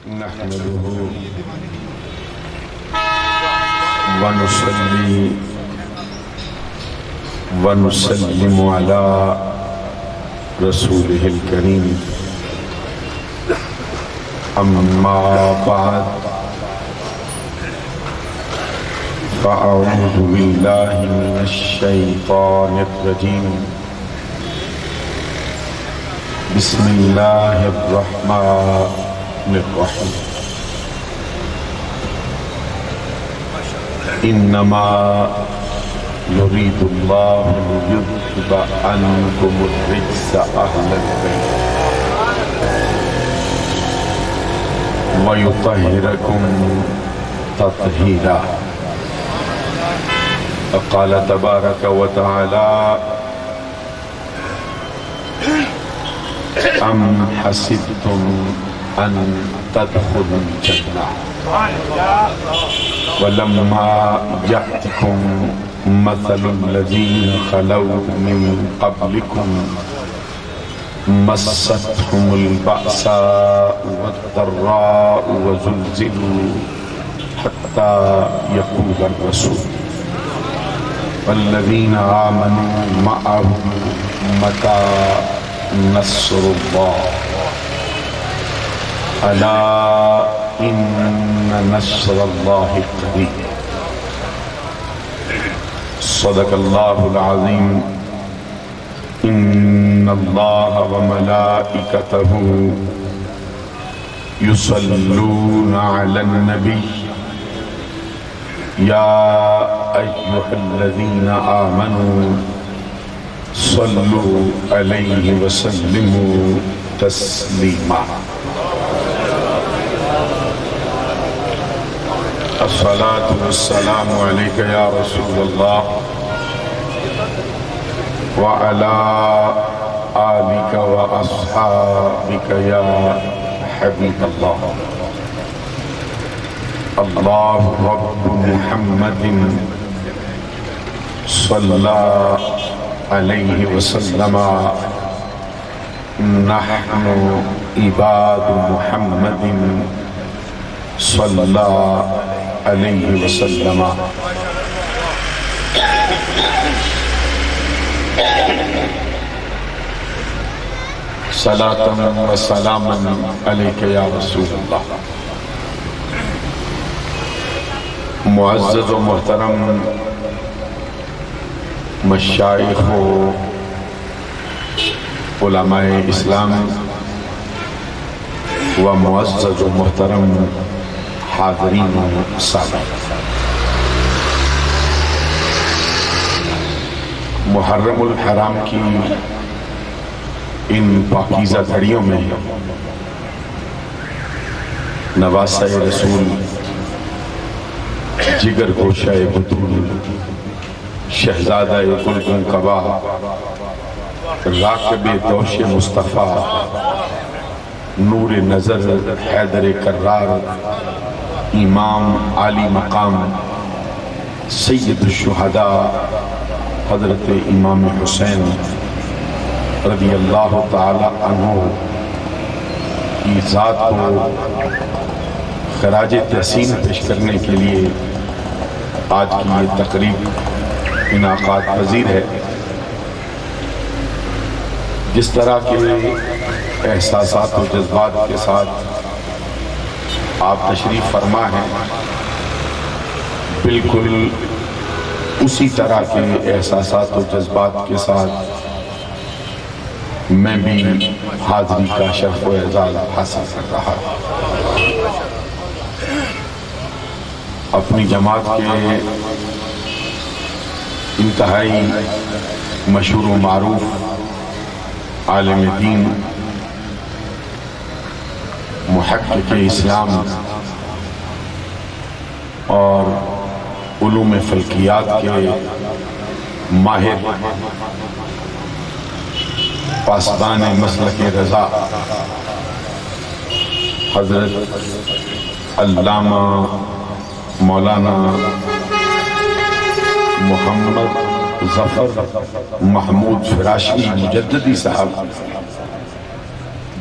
نحمده ونصلي ونسلم على رسوله الكريم أما بعد فأعوذ بالله من الشيطان الرجيم بسم الله الرحمن الرحيم إنما يريد الله ليذهب عنكم الرجس أهل البيت ويطهركم تطهيرا قال تبارك وتعالى أم حسبتم أن تدخلوا الجنة ولما يأتكم مثل الذين خلوا من قبلكم مستهم البأساء والضراء وزلزلوا حتى يقول الرسول والذين آمنوا معه متى نصر الله ألا إن نصر الله قريب صدق الله العظيم إن الله وملائكته يصلون على النبي يا أيها الذين آمنوا صلوا عليه وسلموا تسليما الصلاة والسلام عليك يا رسول الله وعلى آلك وأصحابك يا حبيب الله الله رب محمد صلى عليه وسلم نحن عباد محمد صلى عليه وسلم صلاة وسلاما عليك يا رسول الله معزز و محترم مشائخ و علماء اسلام و معزز و محترم حاضرین و سامعین، محرم الحرام کی ان پاکیزہ گھڑیوں میں نواسہ رسول جگر گوشہ بطول شہزادہ گلگون قبا راکب دوش مصطفیٰ نور نظر حیدر کرار امام عالی مقام سید الشہداء حضرت امام حسین رضی اللہ تعالی عنہ کی ذات کو خراج تحسین پیش کرنے کے لیے آج کی یہ تقریب انعقاد پذیر ہے۔ جس طرح کے احساسات و جذبات کے ساتھ آپ تشریف فرما ہیں، بالکل اسی طرح کے احساسات و جذبات کے ساتھ میں بھی حاضری کا شرف و اعزاز حاصل کر رہا ہوں۔ اپنی جماعت کے انتہائی مشہور و معروف عالم دین، محقق اسلام اور علوم فلکیات کے ماہر، پاسبان مسلک رضا حضرت علامہ مولانا محمد ظفر محمود فراشی مجددی صاحب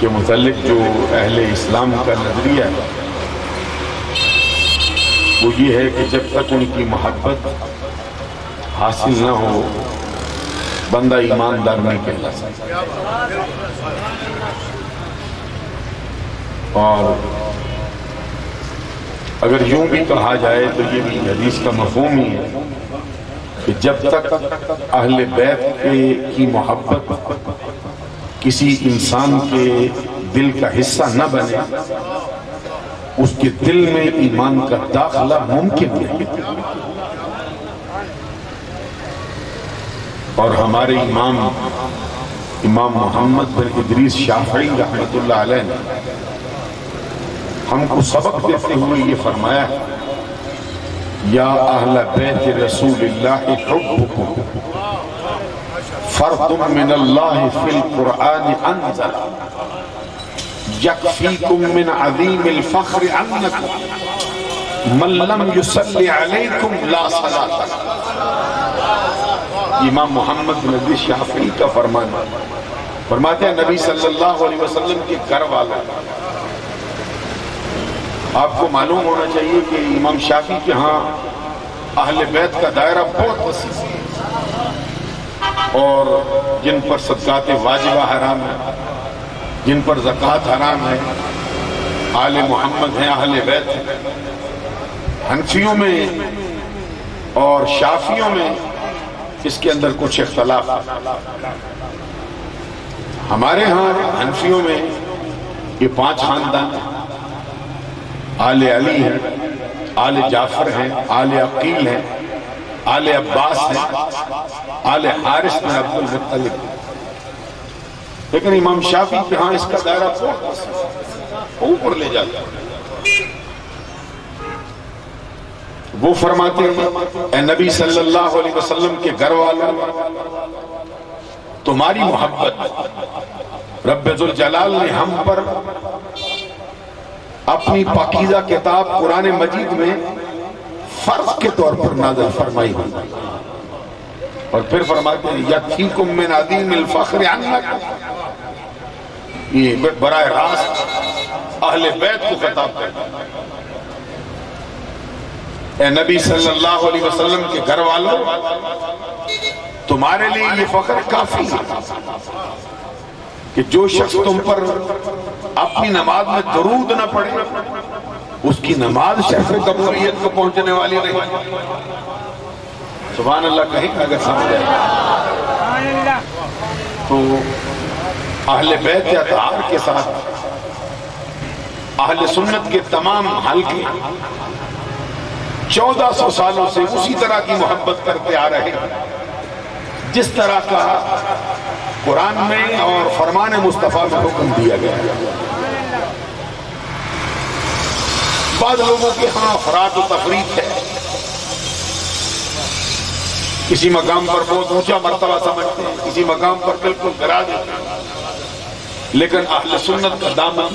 کے متعلق جو اہل اسلام کا نظریہ ہے وہ یہ ہے کہ جب تک ان کی محبت حاصل نہ ہو بندہ ایماندار نہیں کہلا سکتا. اور اگر یوں بھی کہا جائے تو یہ بھی حدیث کا مفہوم ہی ہے کہ جب تک اہل بیت کی محبت کسی انسان کے دل کا حصہ نہ بنے اس کے دل میں ایمان کا داخلہ ممکن نہیں. اور ہمارے امام محمد بن ادریس شافعی رحمۃ اللہ علیہ نے ہم کو سبق دیتے ہوئے یہ فرمایا ہے یا اہل بیت رسول اللہ حبکم فرض من اللہ فی القرآن انزل یکفیکم من عظیم الفخر عنکم من لم یصلی علیکم لا صلاۃ. امام محمد بن ادریس شافعی کا فرمان فرماتے ہیں نبی صلی اللہ علیہ وسلم کے گھر والوں. آپ کو معلوم ہونا چاہیے کہ امام شافعی کے ہاں اہل بیت کا دائرہ بہت وسیع ہے اور جن پر صدقات واجبہ حرام ہے, جن پر زکوٰۃ حرام ہے, آل محمد ہیں, اہل بیت ہیں. حنفیوں میں اور شافعیوں میں اس کے اندر کچھ اختلاف ہے. ہمارے ہاں حنفیوں میں یہ 5 خاندان ہیں, آل علی ہیں, آل جعفر ہیں, آل عقیل ہیں, آل عباس ہیں, آل حارث بن عبد المطلب. لیکن امام شافعی کے ہاں اس کا دائرہ اوپر لے جاتا ہے. وہ فرماتے ہیں اے نبی صلی اللہ علیہ وسلم کے گھر والوں تمہاری محبت رب ذوالجلال نے ہم پر اپنی پاکیزہ کتاب قرآن مجید میں فرض کے طور پر نازل فرمائی ہوئی. اور پھر فرماتے ہیں یکفیکم من عظیم الفخر عنکم, یہ براہ راست اہل بیت کو خطاب کرتا ہے. اے نبی صلی اللہ علیہ وسلم کے گھر والوں تمہارے لیے یہ فخر کافی ہے کہ جو شخص تم پر اپنی نماز میں درود نہ پڑھے اس کی نماز شرف قبولیت کو پہنچنے والی نہیں. سبحان اللہ کہیں اگر سمجھ جائے تو اہل بیت اطہار کے ساتھ اہل سنت کے تمام حلقے 1400 سالوں سے اسی طرح کی محبت کرتے آ رہے ہیں جس طرح کا قرآن میں اور فرمان مصطفیٰ میں حکم دیا گیا. بعض لوگوں کے ہاں افراط و تفریط ہے, کسی مقام پر بہت اونچا مرتبہ سمجھتے ہیں, کسی مقام پر بالکل گرا دیتے ہیں. لیکن اہل سنت کا دامن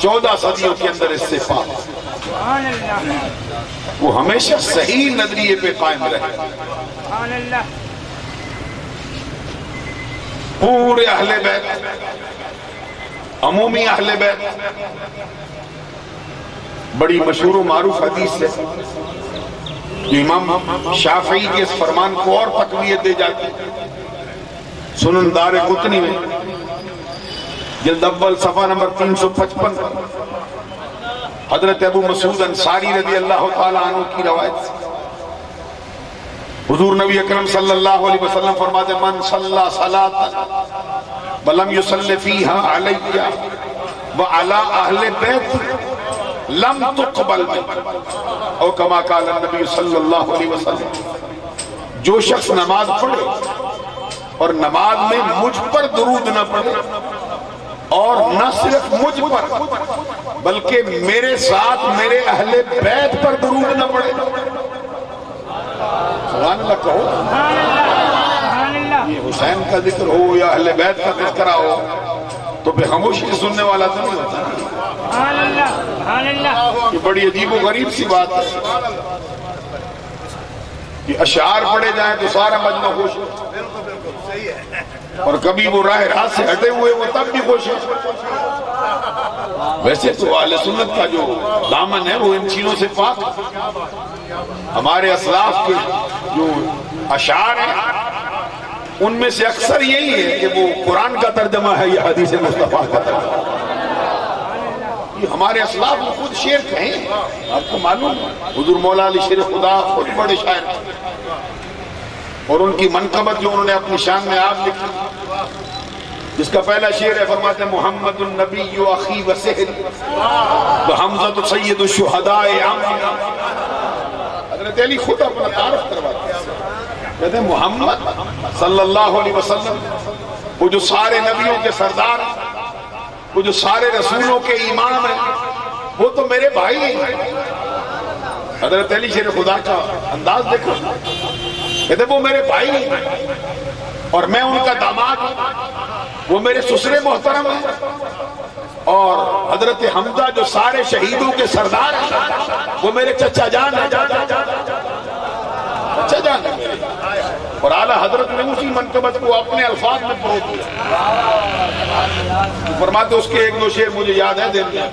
14 صدیوں کے اندر اس سے پاک ہے. وہ ہمیشہ صحیح نظریے پہ قائم رہے. پورے اہل بیت, عمومی اہل بیت, بڑی مشہور و معروف حدیث ہے جو امام شافعی کے اس فرمان کو اور تقویت دے جاتی ہے. سنن دار قطنی میں جلد اول صفحہ نمبر 355 حضرت ابو مسعود انصاری رضی اللہ تعالی عنہ کی روایت سے حضور نبی اکرم صلی اللہ علیہ وسلم فرماتے من صلی صلاة ولم يصلی فیہا علی وعلی اہل بیت لم تقبل او کما قال النبی صلی اللہ علیہ وسلم. جو شخص نماز پڑھے اور نماز میں مجھ پر درود نہ پڑھے اور نہ صرف مجھ پر بلکہ میرے ساتھ میرے اہل بیت پر درود نہ پڑھے. سبحان اللہ کہو. یہ حسین کا ذکر ہو یا اہل بیت کا ذکر ہو تو بے خاموشی سننے والا تو نہیں ہوتا. یہ بڑی عجیب و غریب سی بات ہے کہ اشعار پڑھے جائیں تو سارا مجمع خوش. اور کبھی وہ راہ راست سے ہٹے ہوئے وہ تب بھی خوش ہیں۔ ویسے تو اہل سنت کا جو دامن ہے وہ ان چیزوں سے پاک ہے۔ ہمارے اسلاف کے جو اشعار ہیں ان میں سے اکثر یہی ہے کہ وہ قرآن کا ترجمہ ہے یا حدیث مصطفیٰ کا ترجمہ۔ یہ ہمارے اسلاف میں خود شعر کہیں، آپ کو معلوم ہے حضور مولا علی شیر خدا خود بڑے شاعر ہیں، اور ان کی منقبت جو انہوں نے اپنی شان میں آپ لکھی، جس کا پہلا شعر ہے، فرماتے ہیں محمد النبی اخی و سہل وحمزہ سید الشہداء عمنا۔ حضرت علی خود اپنا تعارف کرواتے ہیں، کہتے ہیں محمد صلی اللہ علیہ وسلم وہ جو سارے نبیوں کے سردار ہیں، وہ جو سارے رسولوں کے امام ہیں، وہ تو میرے بھائی ہیں۔ حضرت علی شیر خدا کا انداز دیکھو، کہتے وہ میرے بھائی ہیں اور میں ان کا داماد ہوں، وہ میرے سسرے محترم ہیں، اور حضرت حمزہ جو سارے شہیدوں کے سردار ہیں وہ میرے چچا جان ہیں، چچا جان ہیں میرے۔ اور اعلیٰ حضرت نے اسی منقبت کو اپنے الفاظ میں پرو دیا۔ فرماتے اس کے ایک دو شعر مجھے یاد ہے دن میں،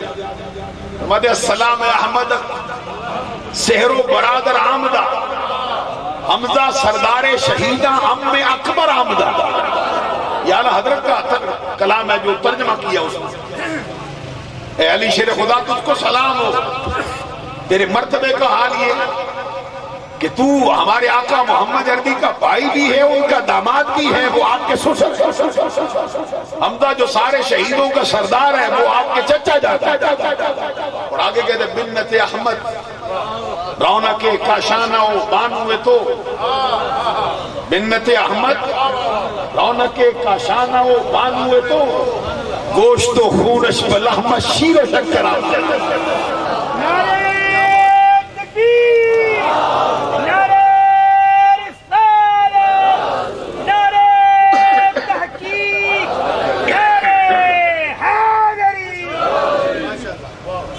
فرماتے السلام احمد سحر و برادر آمدہ حمزہ سردار شہیدہ ام اکبر آمدہ۔ یہ اعلیٰ حضرت کا کلام ہے جو ترجمہ کیا اس نے۔ اے علی شیر خدا تجھ کو سلام ہو، تیرے مرتبے کا حال یہ کہ تو ہمارے آقا محمد عربی کا بھائی بھی ہے، ان کا داماد بھی ہے، وہ آپ کے سسر۔ حمزہ جو سارے شہیدوں کا سردار ہے وہ آپ کے چچا جاتا ہے۔ اور آگے کہتے ہیں بنت احمد رونق کاشانہ و بانوے تو، بنت احمد رونق کاشانہ و بانوے تو، گوشت و خونش بلحمت شیر و شکر آمد۔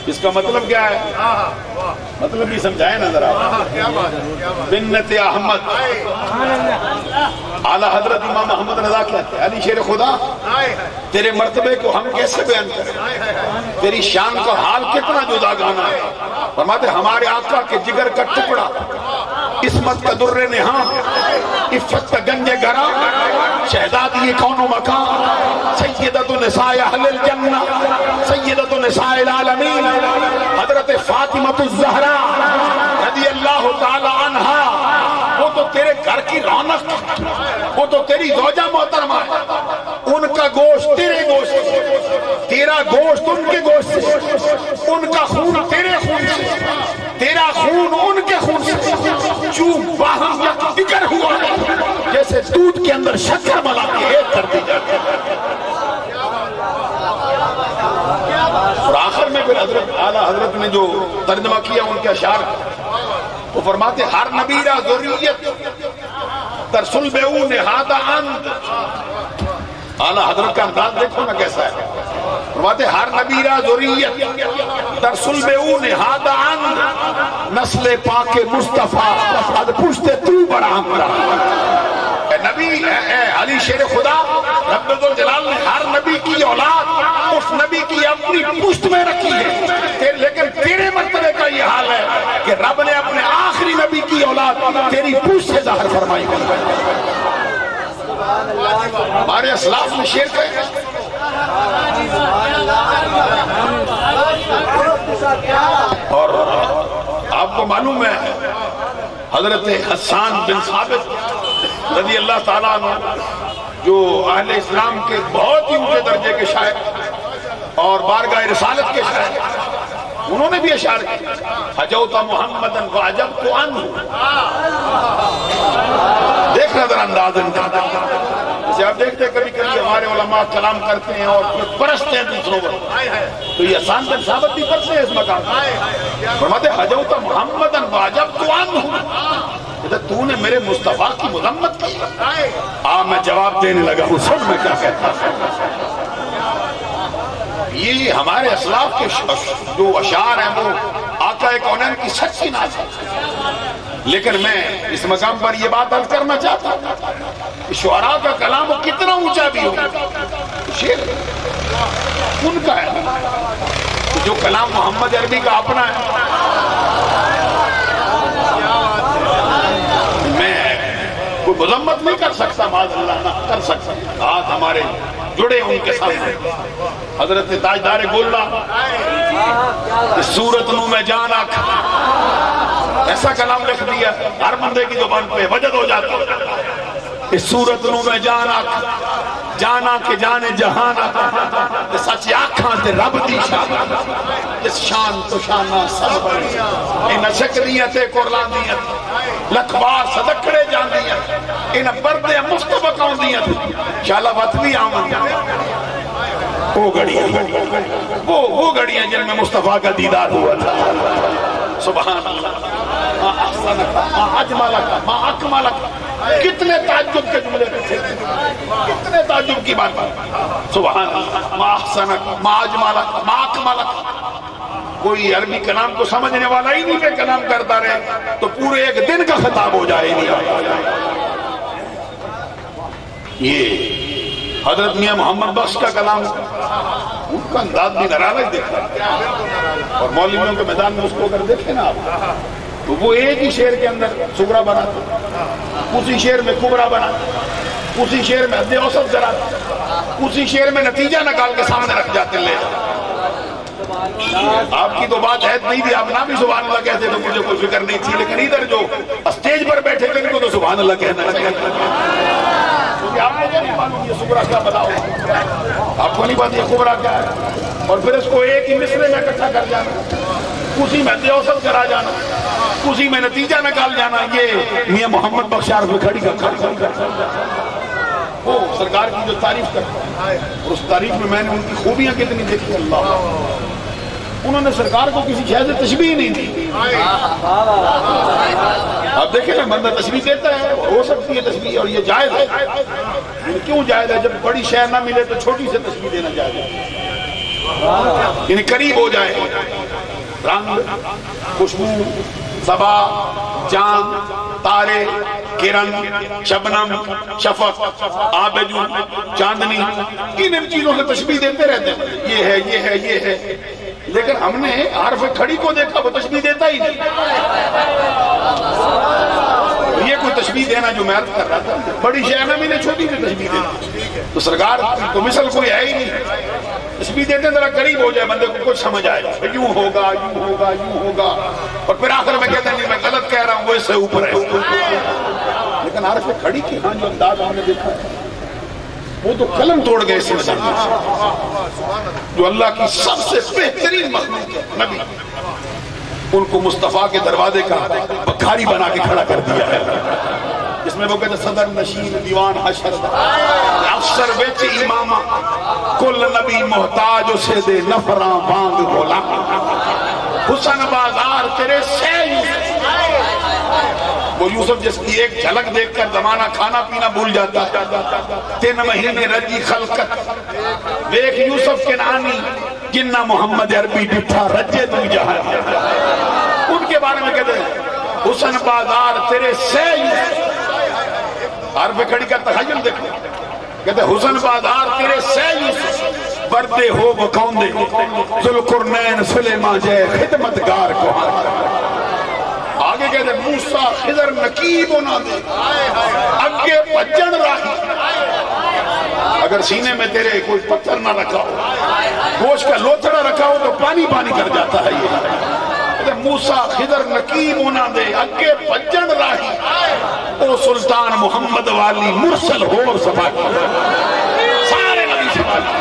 اس کا مطلب کیا ہے؟ مطلب یہ سمجھائے نظر آپ۔ بنت احمد اعلیٰ حضرت امام محمد رضا کہتے ہیں علی شیر خدا تیرے مرتبے کو ہم کیسے بیان کریں، تیری شان کا حال کتنا جدا گانا ہے۔ فرماتے ہمارے آقا کے جگر کا ٹکڑا، عصمت کا در نہاں، عفت کا گنج گرا، شہزادی کون و مکان، سیدۃ نساء اہل الجنہ، سیدۃ نساء العالمین، حضرت فاطمہ الزہرا رضی اللہ تعالی عنہا، وہ تو تیرے گھر کی رونق، وہ تو تیری زوجہ محترمہ ہے، ان کا گوشت تیرے گوشت، تیرا گوشت ان کے گوشت سے، ان کا خون تیرے خون سے، تیرا خون ان کے خون سے، چون باہم یک بکر ہوا جیسے دودھ کے اندر شکر ملا کے ایک کر دی جاتی ہے۔ اور آخر میں پھر حضرت اعلیٰ حضرت نے جو ترجمہ کیا ان کے اشعار، وہ فرماتے ہر نبی را ذریت ترسل بیو نہادہ اند۔ اعلیٰ حضرت کا انداز دیکھو نا کیسا ہے، فرماتے ہر نبی را ذریت ترسل بیو نہادہ اند، نسل پاک مصطفیٰ از پشت تو بڑا ہمرا۔ اے نبی، اے علی شیر خدا، رب ذوالجلال نے ہر نبی کی اولاد اس نبی کی اپنی پشت میں رکھی ہے، لیکن تیرے مرتبے کا یہ حال ہے کہ رب نے اپنے آخری نبی کی اولاد تیری پشت سے ظاہر فرمائی ہے۔ ہمارے اسلاف میں شعر کہے اور آپ کو معلوم ہے حضرت حسان بن ثابت رضی اللہ تعالیٰ عنہ جو اہل اسلام کے بہت ہی اونچے درجے کے شاعر اور بارگاہ رسالت کے شاعر، انہوں نے بھی اشعار کیا، حجوت محمدن وعجبت عنہ۔ دیکھ نظر انداز ان کا، جیسے آپ دیکھتے ہیں کبھی کبھی ہمارے علماء کلام کرتے ہیں اور پھر پرستے ہیں دوسروں پر، تو یہ حسان بن ثابت بھی پرستے ہیں اس مقام، فرماتے حجوت محمدن وعجبت عنہ، تو نے میرے مصطفیٰ کی مذمت کی۔ میں جواب دینے لگا ہوں، سن میں کیا کہتا ہوں۔ یہ ہمارے اسلاف کے جو اشعار ہیں وہ آقا کونین کی سچی ناز ہے، لیکن میں اس مقام پر یہ بات عرض کرنا چاہتا ہوں شعراء کا کلام وہ کتنا اونچا بھی ہو شعر ان کا ہے، جو کلام محمد عربی کا اپنا ہے. میں کوئی مذمت نہیں کر سکتا، معاذ اللہ نہ کر سکتا، ہاتھ ہمارے جڑے ان کے ساتھ. حضرت تاجدار گولہ اس صورت نو میں جان آکھ ایسا کلام لکھ دیا ہر بندے کی زبان پہ وجد ہو جاتا. اس صورت نو میں جان آکھ جانا کہ جانے جہان سچ آکھاں تے رب دی شان اس شان تو شانہ سب بڑی ان شکریت قرآن دیت لکھ بار صدقڑے جان دیت ان بردے مستبق آن دیت شالہ وطنی آمن وہ گھڑیاں جن میں مصطفیٰ کا دیدار ہوا تھا. سبحان اللہ. ما احسنک ما اجملک ما اکملک، کتنے تعجب کے جملے تھے، کتنے تعجب کی بات. سبحان اللہ. ما احسنک ما اجملک ما اکملک. کوئی عربی کلام کو سمجھنے والا ہی نہیں کہ کلام کرتا رہے تو پورے ایک دن کا خطاب ہو جائے. یہ حضرت میاں محمد بخش کا کلام، ان کا انداز بھی نرالا ہی دیکھا. اور مولویوں کے میدان میں اس کو اگر دیکھیں نا آپ تو وہ ایک ہی شعر کے اندر صغرا بناتے، اسی شعر میں کبرا بناتے، اسی شعر میں حد اوسط ذراتے، اسی شعر میں نتیجہ نکال کے سامنے رکھ جاتے. لے آپ کی تو بات ہے نہیں تھی، آپ نہ بھی سبحان اللہ کہتے تو مجھے کوئی فکر نہیں تھی، لیکن ادھر جو اسٹیج پر بیٹھے تھے ان کو تو سبحان اللہ کہنا چاہیے. کیونکہ آپ کو نہیں معلوم یہ صغرا کیا بتاؤ، آپ کو نہیں پتا یہ کبرا کیا ہے، اور پھر اس کو ایک ہی مصرے میں اکٹھا کر جانا، اسی میں حد اوسط کرا جانا، اسی میں نتیجہ نکال جانا. یہ میاں محمد بخش عارف میں کھڑی کر وہ سرکار کی جو تعریف کرتا ہے، اور اس تعریف میں میں نے ان کی خوبیاں کتنی دیکھی. اللہ، انہوں نے سرکار کو کسی شے سے تشبیہ نہیں دی. آپ دیکھیں نا بندہ تشبیہ دیتا ہے، ہو سکتی ہے تشبیہ اور یہ جائز ہے. کیوں جائز ہے؟ جب بڑی شے نہ ملے تو چھوٹی سے تشبیہ دینا جائز ہے، یعنی قریب ہو جائے. رنگ، خوشبو، صبا، چاند، تارے، کرن، شبنم، شفق، آبجو، چاندنی، ان چیزوں سے تشبیہ دیتے رہتے ہیں. یہ ہے یہ ہے یہ ہے، لیکن ہم نے حرف کھڑی کو دیکھا وہ تشبیہ دیتا ہی نہیں. یہ کوئی تشبیہ دینا جو میں عرض کر رہا تھا، بڑی شے نہ ملے چھوٹی سے تشبیہ دینا. تو سرکار تو مثل کوئی ہے ہی نہیں. تشبیہ دیتے ذرا قریب ہو جائے، بندے کو کچھ سمجھ آئے، یوں ہوگا یوں ہوگا یوں ہوگا، اور پھر آخر میں کہتے ہیں نہیں میں غلط کہہ رہا ہوں، وہ اس سے اوپر ہے. لیکن حرف کھڑی کی ہاں جو انداز ہم نے دیکھا ہے وہ تو قلم توڑ گئے اس میں. جو اللہ کی سب سے بہترین مخلوق ہے نبی، ان کو مصطفیٰ کے دروازے کا بکھاری بنا کے کھڑا کر دیا ہے. اس میں وہ کہتے صدر نشین دیوان حشر افسر ویچ امامہ کل نبی محتاج اسے دے نفراں بانگ غلام حسن بازار تیرے سے یوسف. وہ یوسف جس کی ایک جھلک دیکھ کر زمانہ کھانا پینا بھول جاتا ہے. 3 مہینے رجی خلقت دیکھ یوسف کے نانی جنہ محمد عربی ڈٹھا رجے تو جہاں. ان کے بارے میں کہتے ہیں حسن بازار تیرے سے یوسف. حرف کھڑی کا تخیل دیکھو، کہتے ہیں حسن بازار تیرے سے یوسف بردے ہو وہ کون دے ذوالقرنین سلیمان جے خدمتگار کو. آگے کہتے ہیں موسیٰ خضر نقیب ہونا دے اگے پجن راہی. اگر سینے میں تیرے کوئی پتھر نہ رکھا ہو، گوشت کا لوتھڑا رکھا ہو تو پانی پانی کر جاتا ہے. یہ موسیٰ خضر نقیب ہونا دے اگے پجن راہی او سلطان محمد والی مرسل ہو اور سباکی. سارے نبی سباکی.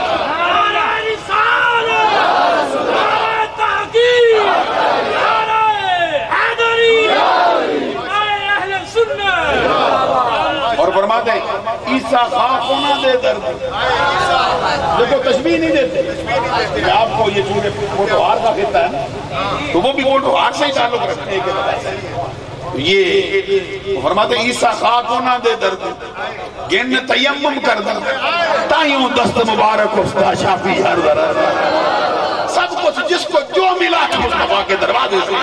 اور فرماتے ہیں عیسیٰ خاک ہونا دے درد. دیکھو تشبیہ نہیں دیتے کہ آپ کو یہ چونکہ فوٹوہار کا خطہ ہے تو وہ بھی فوٹوہار سے ہی تعلق رکھتے ہیں. یہ فرماتے ہیں عیسیٰ خاک ہونا دے درد گن تیمم کر دن تائیوں دست مبارک استا شافی ہر درد. سب کچھ جس کو جو ملا مصطفیٰ کے دروازے سے.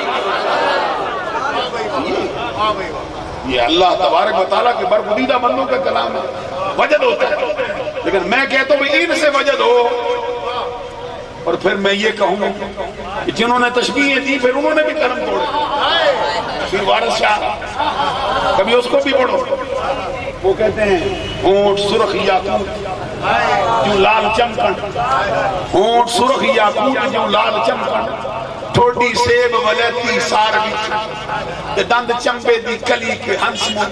یہ اللہ تبارک و تعالیٰ کے برگزیدہ بندوں کا کلام ہے، وجد ہوتا ہے. لیکن میں کہتا ہوں ان سے وجد ہو. اور پھر میں یہ کہوں کہ جنہوں نے تشبیہیں دی پھر انہوں نے بھی قلم توڑے. پھر وارث شاہ کبھی اس کو بھی پڑھو. وہ کہتے ہیں ہونٹ سرخ یاقوت جو لال چمکن، ہونٹ سرخ یاقوت جو لال چمکن، ٹھوڈی سیب ولیتی سار بچ، دند چمبے دی کلی کے ہنس مو،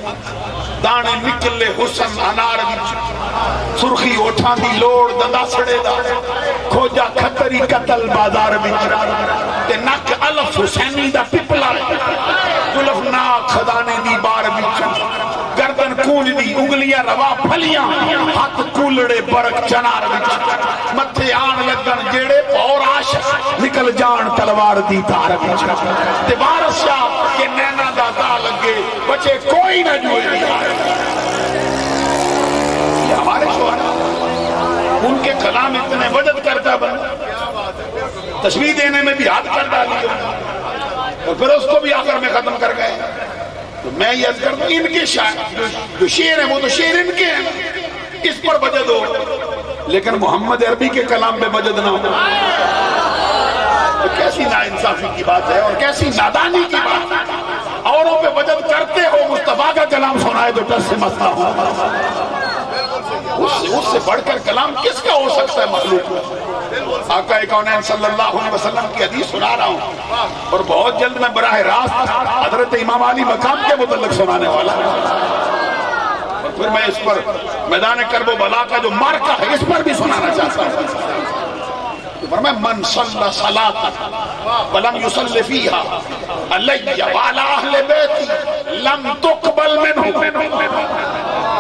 دانے نکلے حسن انار بچ، سرخی اوٹھاں دی لوڑ دندا سڑے دا، کھوجا کھتری قتل بازار بچ، تے نک الف حسینی دا پپلا، گلف ناک خدانے دی بار بچ، گردن کونج دی انگلیاں روا پھلیاں، ہاتھ کولڑے برک چنار بچ، متھے آن لگن جیڑے اور عاشق نکل جان تلوار دی تار بچ، تے وارث شاہ کے نینا دا دا لگے بچے کوئی نہ جوئے دیا. یہ ہمارے شوہر ان کے کلام اتنے وجد کرتا بند، تشبیہ دینے میں بھی ہاتھ کر ڈالی اور پھر اس کو بھی آخر میں ختم کر گئے. تو میں یہ عرض کرتا ہوں ان کے شاعر جو شعر ہیں وہ تو شعر ان کے ہیں، اس پر وجد ہو. لیکن محمد عربی کے کلام پہ وجد نہ ہو تو کیسی ناانصافی کی بات ہے اور کیسی نادانی کی بات ہے. اوروں پہ وجد کرتے ہو، مصطفیٰ کا کلام سنائے تو ٹس سے مسئلہ ہو. اس سے بڑھ کر کلام کس کا ہو سکتا ہے مخلوق میں؟ آقا کونین صلی اللہ علیہ وسلم کی حدیث سنا رہا ہوں اور بہت جلد میں براہ راست حضرت امام علی مقام کے متعلق سنانے والا اور پھر میں اس پر میدان کرب و بلا کا جو مارکہ ہے اس پر بھی سنانا چاہتا ہوں. فرمایا من صلی صلاة ولم يصلی فیہا علی وعلی اہل بیتی لم تقبل منہ.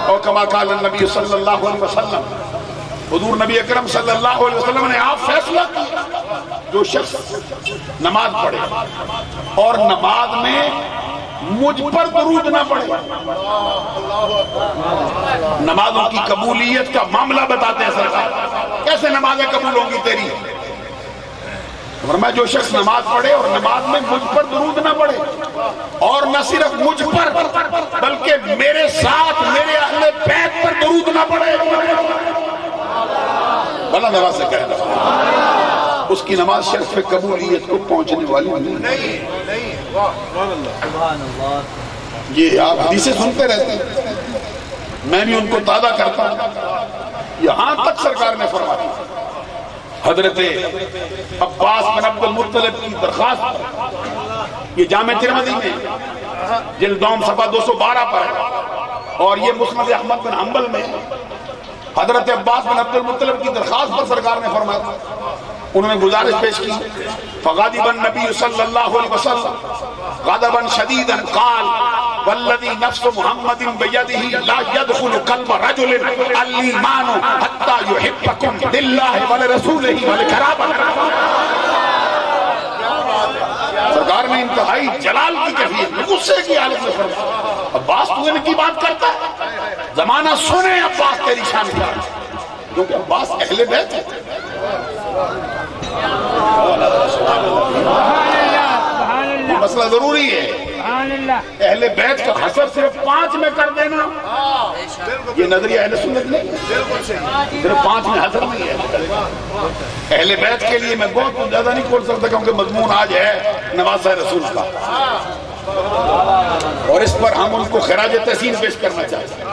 اور کما قال النبی صلی اللہ علیہ وسلم، حضور نبی اکرم صلی اللہ علیہ وسلم نے آپ فیصلہ کیا جو شخص نماز پڑھے اور نماز میں مجھ پر درود نہ پڑھے. نمازوں کی قبولیت کا معاملہ بتاتے ہیں سرکار، کیسے نمازیں قبول ہوں گی تیری. فرمایا جو شخص نماز پڑھے اور نماز میں مجھ پر درود نہ پڑھے، اور نہ صرف مجھ پر بلکہ میرے ساتھ میرے اہل بیت پر درود نہ پڑھے، بلا نواز سے کہہ رہا اس کی نماز شرف قبولیت کو پہنچنے والی نہیں. یہ آپ حدیثیں سنتے رہتے ہیں، میں بھی ان کو تازہ کرتا ہوں. یہاں تک سرکار نے فرمایا حضرت عباس بن عبد المطلب کی درخواست، یہ جامع ترمذی میں جلد دوم صفحہ 212 پر ہے اور یہ مسند احمد بن حنبل میں حضرت عباس بن عبد المطلب کی درخواست پر سرکار نے فرمایا. انہوں نے گزارش پیش کی فغاضب النبی صلی اللہ علیہ وسلم غضبا شدیدا قال والذی نفس محمد بیدہ لا يدخل قلب رجل الایمان حتی یحبکم للہ ولرسولہ ولقرابہ. سرکار نے انتہائی جلال کی کیفیت میں غصے کی حالت میں فرمایا عباس تو ان کی بات کرتا ہے، زمانہ سنے عباس تیری شان کا، کیونکہ عباس اہل بیت ہے. یہ مسئلہ ضروری ہے. اہل بیت کا حسب صرف 5 میں کر دینا یہ نظریہ اہل سنت نہیں، صرف 5 میں حسب نہیں ہے. اہل بیت کے لیے میں بہت زیادہ نہیں کھول سکتا کیونکہ مضمون آج ہے نواسہ رسول کا اور اس پر ہم ان کو خراج تحسین پیش کرنا چاہتے ہیں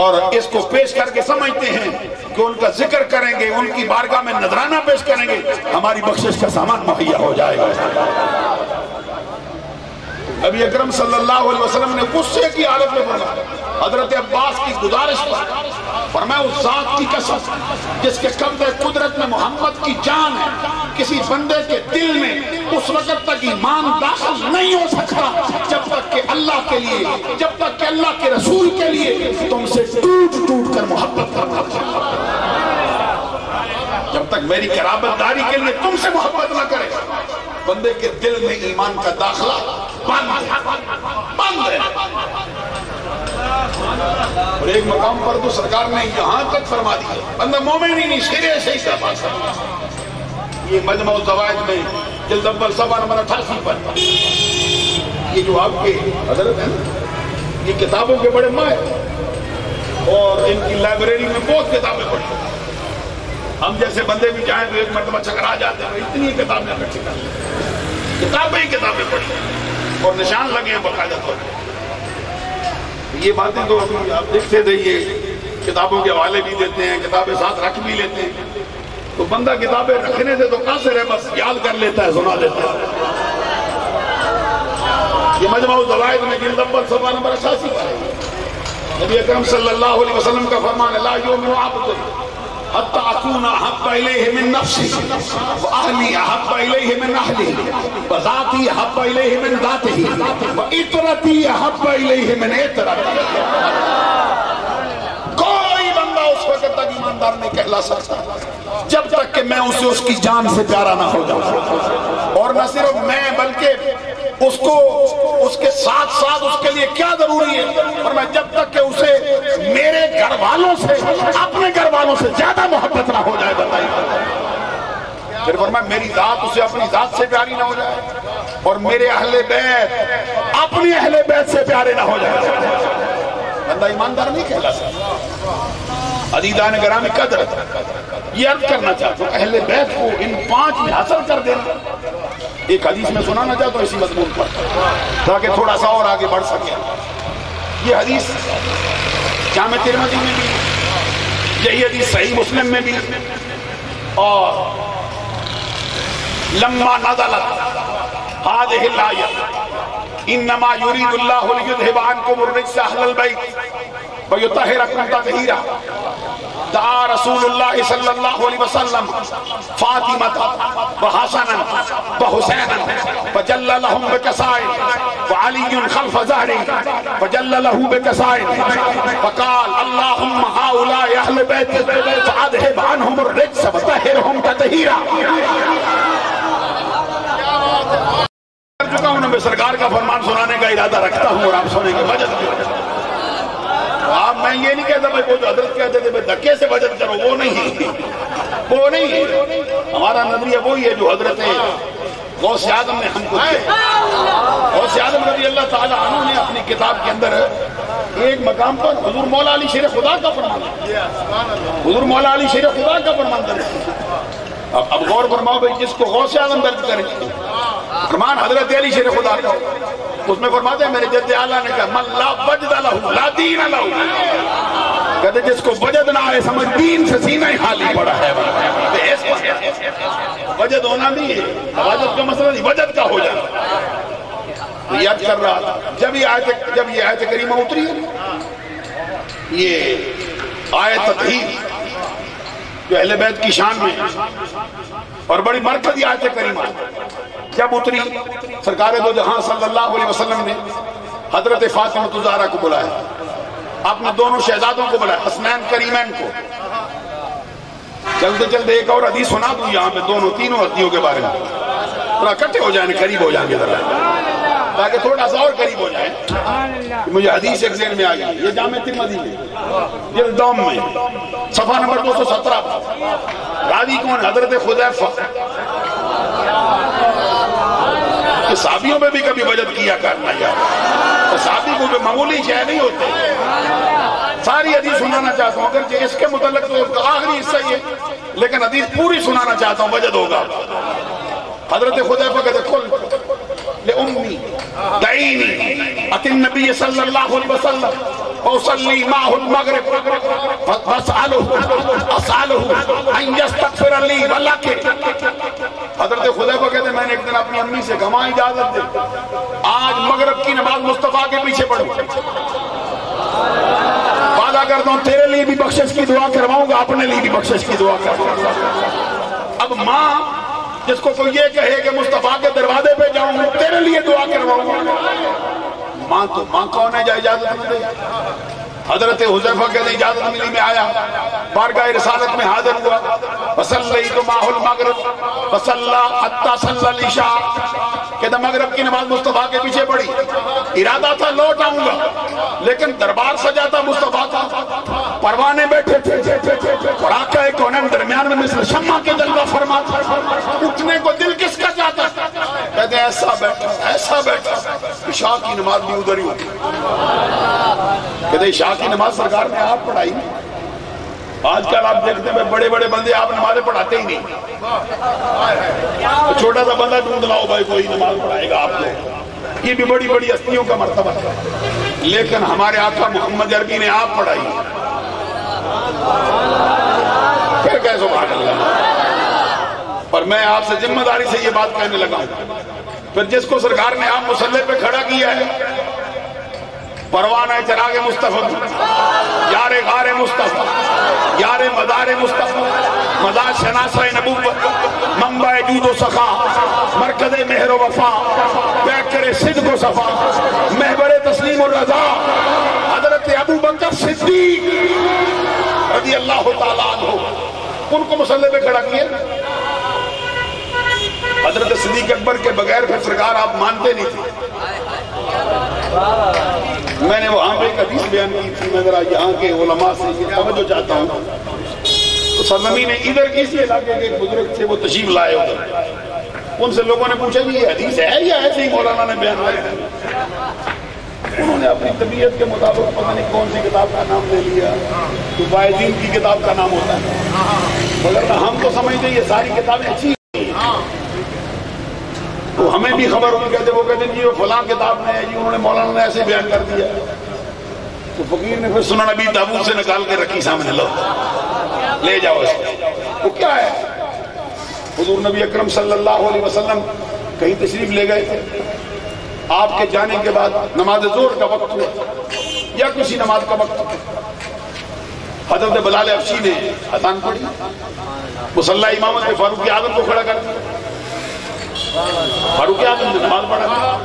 اور اس کو پیش کر کے سمجھتے ہیں کہ ان کا ذکر کریں گے، ان کی بارگاہ میں نذرانہ پیش کریں گے، ہماری بخشش کا سامان مہیا ہو جائے گا. نبی اکرم صلی اللہ علیہ وسلم نے غصے کی حالت میں فرمایا حضرت عباس کی گزارش پر، فرمایا اس ذات کی قسم جس کے قبضہ قدرت میں محمد کی جان ہے، کسی بندے کے دل میں اس وقت تک ایمان داخل نہیں ہو سکتا جب تک کہ اللہ کے لیے، جب تک کہ اللہ کے رسول کے لیے تم سے ٹوٹ ٹوٹ کر محبت کرنا، جب تک میری قرابت داری کے لیے تم سے محبت نہ کرے بندے کے دل میں ایمان کا داخلہ بند ہے. اور ایک مقام پر تو سرکار نے یہاں تک فرما دیا بندہ مومن ہی نہیں سرے سے ہی سرما سکتا. یہ مجمع الزوائد میں جلد اول صفحہ نمبر 88 پر یہ جو آپ کے حضرت ہیں یہ کتابوں کے بڑے ماہر اور ان کی لائبریری میں بہت کتابیں پڑھی. ہم جیسے بندے بھی جائیں تو ایک مرتبہ چکرا جاتے ہیں, اتنی کتابیں اکٹھی کر لی, کتابیں پڑھی اور نشان لگے ہیں باقاعدہ طور پر. یہ باتیں تو آپ دیکھتے تھے, یہ کتابوں کے حوالے بھی دیتے ہیں, کتابیں ساتھ رکھ بھی لیتے ہیں. تو بندہ کتابیں رکھنے سے تو قاصر ہے, بس یاد کر لیتا ہے, سنا لیتا ہے. یہ مجمع الزوائد میں جلد اول صفحہ نمبر 88 پر ہے. نبی اکرم صلی اللہ علیہ وسلم کا فرمان ہے, لا یؤمن عبد حتی اکون احب الیہ من نفسی واہلی احب الیہ من اہلی وذاتی احب الیہ من ذاتہ وعطرتی احب الیہ من عطرتی. کوئی بندہ اس وقت تک ایماندار نہیں کہلا سکتا جب تک کہ میں اسے اس کی جان سے پیارا نہ ہو جاؤں. اور نہ صرف میں بلکہ اس کو اس کے ساتھ ساتھ اس کے لیے کیا ضروری ہے, اور میں جب تک کہ اسے میرے گھر والوں سے, اپنے گھر والوں سے زیادہ محبت نہ ہو جائے. بتائیے, پھر فرمایا میری ذات اسے اپنی ذات سے پیاری نہ ہو جائے, اور میرے اہل بیت اپنی اہل بیت سے پیارے نہ ہو جائے. بندہ ایماندار نہیں کہلا سکتا. عزیزان گرامی قدر, یہ عرض کرنا چاہتا ہوں اہل بیت کو ان 5 میں حاصل کر دینا. ایک حدیث میں سنانا چاہتا ہوں اسی مضمون پر تاکہ تھوڑا سا اور آگے بڑھ سکے. یہ حدیث جامع ترمذی میں بھی, یہی حدیث صحیح مسلم میں بھی, اور لما نزلت هذه الآية انما يريد الله ليذهب عنكم الرجس اهل البيت ويطهركم تطهيرا دعا رسول اللہ صلی اللہ علیہ وسلم فاطمة وحسنا وحسینا فجل لهم بكسائن وعلي خلف ظهره فجل له بكسائن فقال اللهم هؤلاء اهل بيت فاذهب عنهم الرجس وطهرهم تطهيرا. چکا ہوں میں سرکار کا فرمان سنانے کا ارادہ رکھتا ہوں اور آپ سنیں گے بجت. آپ میں یہ نہیں کہتا بھائی وہ جو حضرت کہتے تھے دھکے سے بجت کرو, وہ نہیں, وہ نہیں. ہمارا نظریہ وہی ہے جو حضرت غوث اعظم نے ہم کو دیا. غوث اعظم رضی اللہ تعالی عنہ نے اپنی کتاب کے اندر ایک مقام پر حضور مولا علی شیر خدا کا فرمان, حضور مولا علی شیر خدا کا فرمان درج. اب غور فرماؤ بھائی, جس کو غوث اعظم درج کریں فرمان حضرت علی شیر خدا کا, اس میں فرماتے ہیں میرے جد اعلیٰ نے کہا من لا وجد لہو لا دین لہو, کہتے جس کو وجد نہ آئے سمجھ دین سے سینہ ہی خالی پڑا ہے. وجد ہونا نہیں ہے, وجد کا مسئلہ نہیں, وجد کا ہو جائے. یاد کر رہا جب یہ آیت کریمہ اتری ہے, یہ آیت تطہیر جو اہل بیت کی شان میں اور بڑی مرکزی آیت کریمہ جب اتری, سرکار دو جہاں صلی اللہ علیہ وسلم نے حضرت فاطمہ الزہرا کو بلایا, اپنے دونوں شہزادوں کو بلایا, حسنین کریمین کو. چلتے چلتے ایک اور حدیث سنا دوں یہاں پہ دونوں تینوں ہستیوں کے بارے میں, تھوڑا اکٹھے ہو جائیں, قریب ہو جائیں گے ذرا, تاکہ تھوڑا سا اور قریب ہو جائیں. مجھے حدیث ایک ذہن میں آ گئی, یہ جامع ترمذی میں جلد دوم میں صفحہ نمبر 217 راوی کون, حضرت حذیفہ. صحابیوں میں بھی کبھی وجد کیا کرنا یار, صحابی کو بھی معمولی شے نہیں ہوتے. ساری حدیث سنانا چاہتا ہوں, اگر اس کے متعلق تو آخری حصہ یہ, لیکن حدیث پوری سنانا چاہتا ہوں, وجد ہوگا. حضرت حذیفہ کہتے قل لأمی دعینی اتی النبی صلی اللہ علیہ وسلم وصلی معه المغرب اسألہ ان یستغفر لی ولک. حضرت حذیفہ کہتے ہیں میں نے ایک دن اپنی امی سے کہا اجازت دے, آج مغرب کی نماز مصطفیٰ کے پیچھے پڑھوں, وعدہ کرتا ہوں تیرے لیے بھی بخشش کی دعا کرواؤں گا, اپنے لیے بھی بخشش کی دعا کرواؤں گا. اب ماں جس کو کوئی یہ کہے کہ مصطفیٰ کے دروازے پہ جاؤں تیرے لیے دعا کرواؤں گا, ماں تو ماں کون ہے جو اجازت نہ دے. حضرت حذیفہ کہتے ہیں اجازت ملی, میں آیا, بارگاہ رسالت میں حاضر ہوا, وصلیت معه المغرب وصلی حتی صلی العشاء. کہتا مغرب کی نماز مصطفیٰ کے پیچھے پڑھی, ارادہ تھا لوٹ آؤں گا, لیکن دربار سجا تھا مصطفیٰ کا, پروانے بیٹھے تھے, اور آقا کونین درمیان میں مثل شمع کے جلوہ فرماتا, اٹھنے کو دل کس کا چاہتا. کہتے ہیں ایسا بیٹھا, ایسا بیٹھا عشاء کی نماز بھی ادھر ہی ہوتی. کہتے عشاء کی نماز سرکار نے آپ پڑھائی. آج کل آپ دیکھتے ہیں بڑے بڑے بندے آپ نمازیں پڑھاتے ہی نہیں. چھوٹا سا بندہ ڈھونڈ لاؤ بھائی کوئی نماز پڑھائے گا آپ کو. یہ بھی بڑی بڑی ہستیوں کا مرتبہ ہے، لیکن ہمارے آقا محمد عربی نے آپ پڑھائی. پھر کہہ سبحان اللہ. اور میں آپ سے ذمہ داری سے یہ بات کہنے لگا ہوں، پھر جس کو سرکار نے آپ مصلی پہ کھڑا کیا ہے، پروانہ چراغ مصطفیٰ، یار غار مصطفیٰ، یار مدار مصطفیٰ، مدار شناسہ نبوت، منبع جود و سخا، مرکز مہر و وفا، پیکر صدق و صفا، محور تسلیم و رضا، حضرت ابو بکر صدیق رضی اللہ تعالیٰ عنہ، ان کو مصلی پہ کھڑا کیا. حضرت صدیق اکبر کے بغیر پھر سرکار آپ مانتے نہیں تھے. میں نے وہاں پہ ایک حدیث بیان کی تھی. میں ذرا یہاں کے علماء سے یہ توجہ چاہتا ہوں. تو سرزمین ادھر اسی علاقے کے بزرگ تھے، وہ تشریف لائے ادھر. ان سے لوگوں نے پوچھا کہ یہ حدیث ہے یا ایسے ہی مولانا نے بیان کیا؟ انہوں نے اپنی طبیعت کے مطابق پتہ نہیں کون سی کتاب کا نام لے لیا. تو باعثین کی کتاب کا نام ہوتا ہے، مگر ہم تو سمجھتے یہ ساری کتابیں اچھی ہیں. تو ہمیں بھی خبر ہوئی، کہتے وہ کہتے جی وہ فلاں کتاب میں ہے جی، انہوں نے مولانا نے ایسے بیان کر دیا. تو فقیر نے پھر سنن ابی داؤد سے نکال کے رکھی سامنے، لو لے جاؤ اس کو. وہ کیا ہے؟ حضور نبی اکرم صلی اللہ علیہ وسلم کہیں تشریف لے گئے تھے. آپ کے جانے کے بعد نماز ظہر کا وقت ہوا یا کسی نماز کا وقت ہوا. حضرت بلال حبشی نے اذان پڑھی، مصلی امامت میں فاروق اعظم کو کھڑا کر دیا. فاروق اعظم نے نماز پڑھا.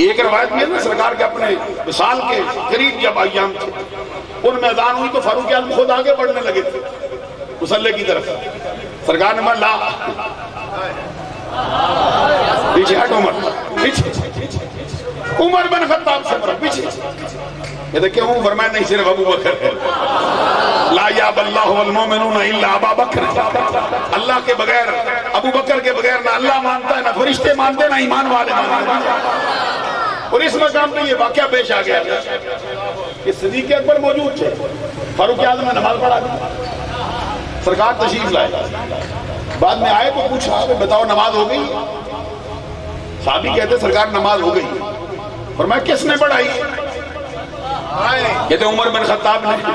ایک روایت میں نا سرکار کے اپنے وصال کے قریب جب ایام تھے، ان میں اذان ہوئی تو فاروق اعظم خود آگے بڑھنے لگے تھے مصلی کی طرف. سرکار نے لا پیچھے ہٹ عمر، پیچھے عمر بن خطاب سے پیچھے. کہتے کیوں؟ فرمایا نہیں صرف ابو بکر ہے. لا یاب اللہ والمومنون الا ابا بکر. اللہ کے بغیر، ابو بکر کے بغیر نہ اللہ مانتا ہے، نہ فرشتے مانتے، نہ ایمان والے مانتے. اور اس مقام پہ یہ واقعہ پیش آ گیا کہ صدیق اکبر موجود تھے. فاروق اعظم نے نماز پڑھا دی. سرکار تشریف لائے. بعد میں آئے تو پوچھا بتاؤ نماز ہو گئی؟ صحابی کہتے سرکار نماز ہو گئی. فرمایا کس نے پڑھائی؟ کہتے عمر بن خطاب نے.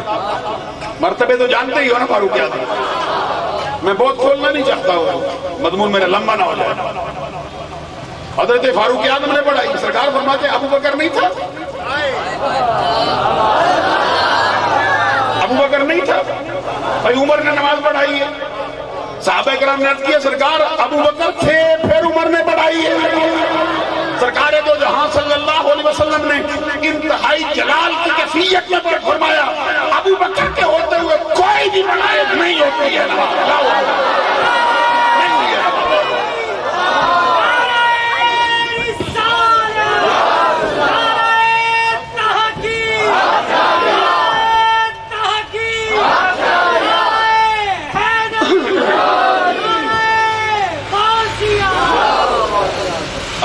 مرتبے تو جانتے ہی ہو نا فاروق اعظم. میں بہت کھولنا نہیں چاہتا ہوں، مضمون میرا لمبا نہ ہو جائے. حضرت فاروق اعظم نے پڑھائی. سرکار فرماتے ابو بکر نہیں تھا؟ ابو بکر نہیں تھا؟ بھائی عمر نے نماز پڑھائی ہے. صحابہ کرام نے عرض کیا سرکار ابو بکر تھے پھر عمر نے پڑھائی ہے. سرکار دو جہاں صلی اللہ علیہ وسلم نے انتہائی جلال کی کیفیت میں فرمایا ابو بکر کے ہوتے ہوئے کوئی بھی ملائک نہیں ہوتی ہے.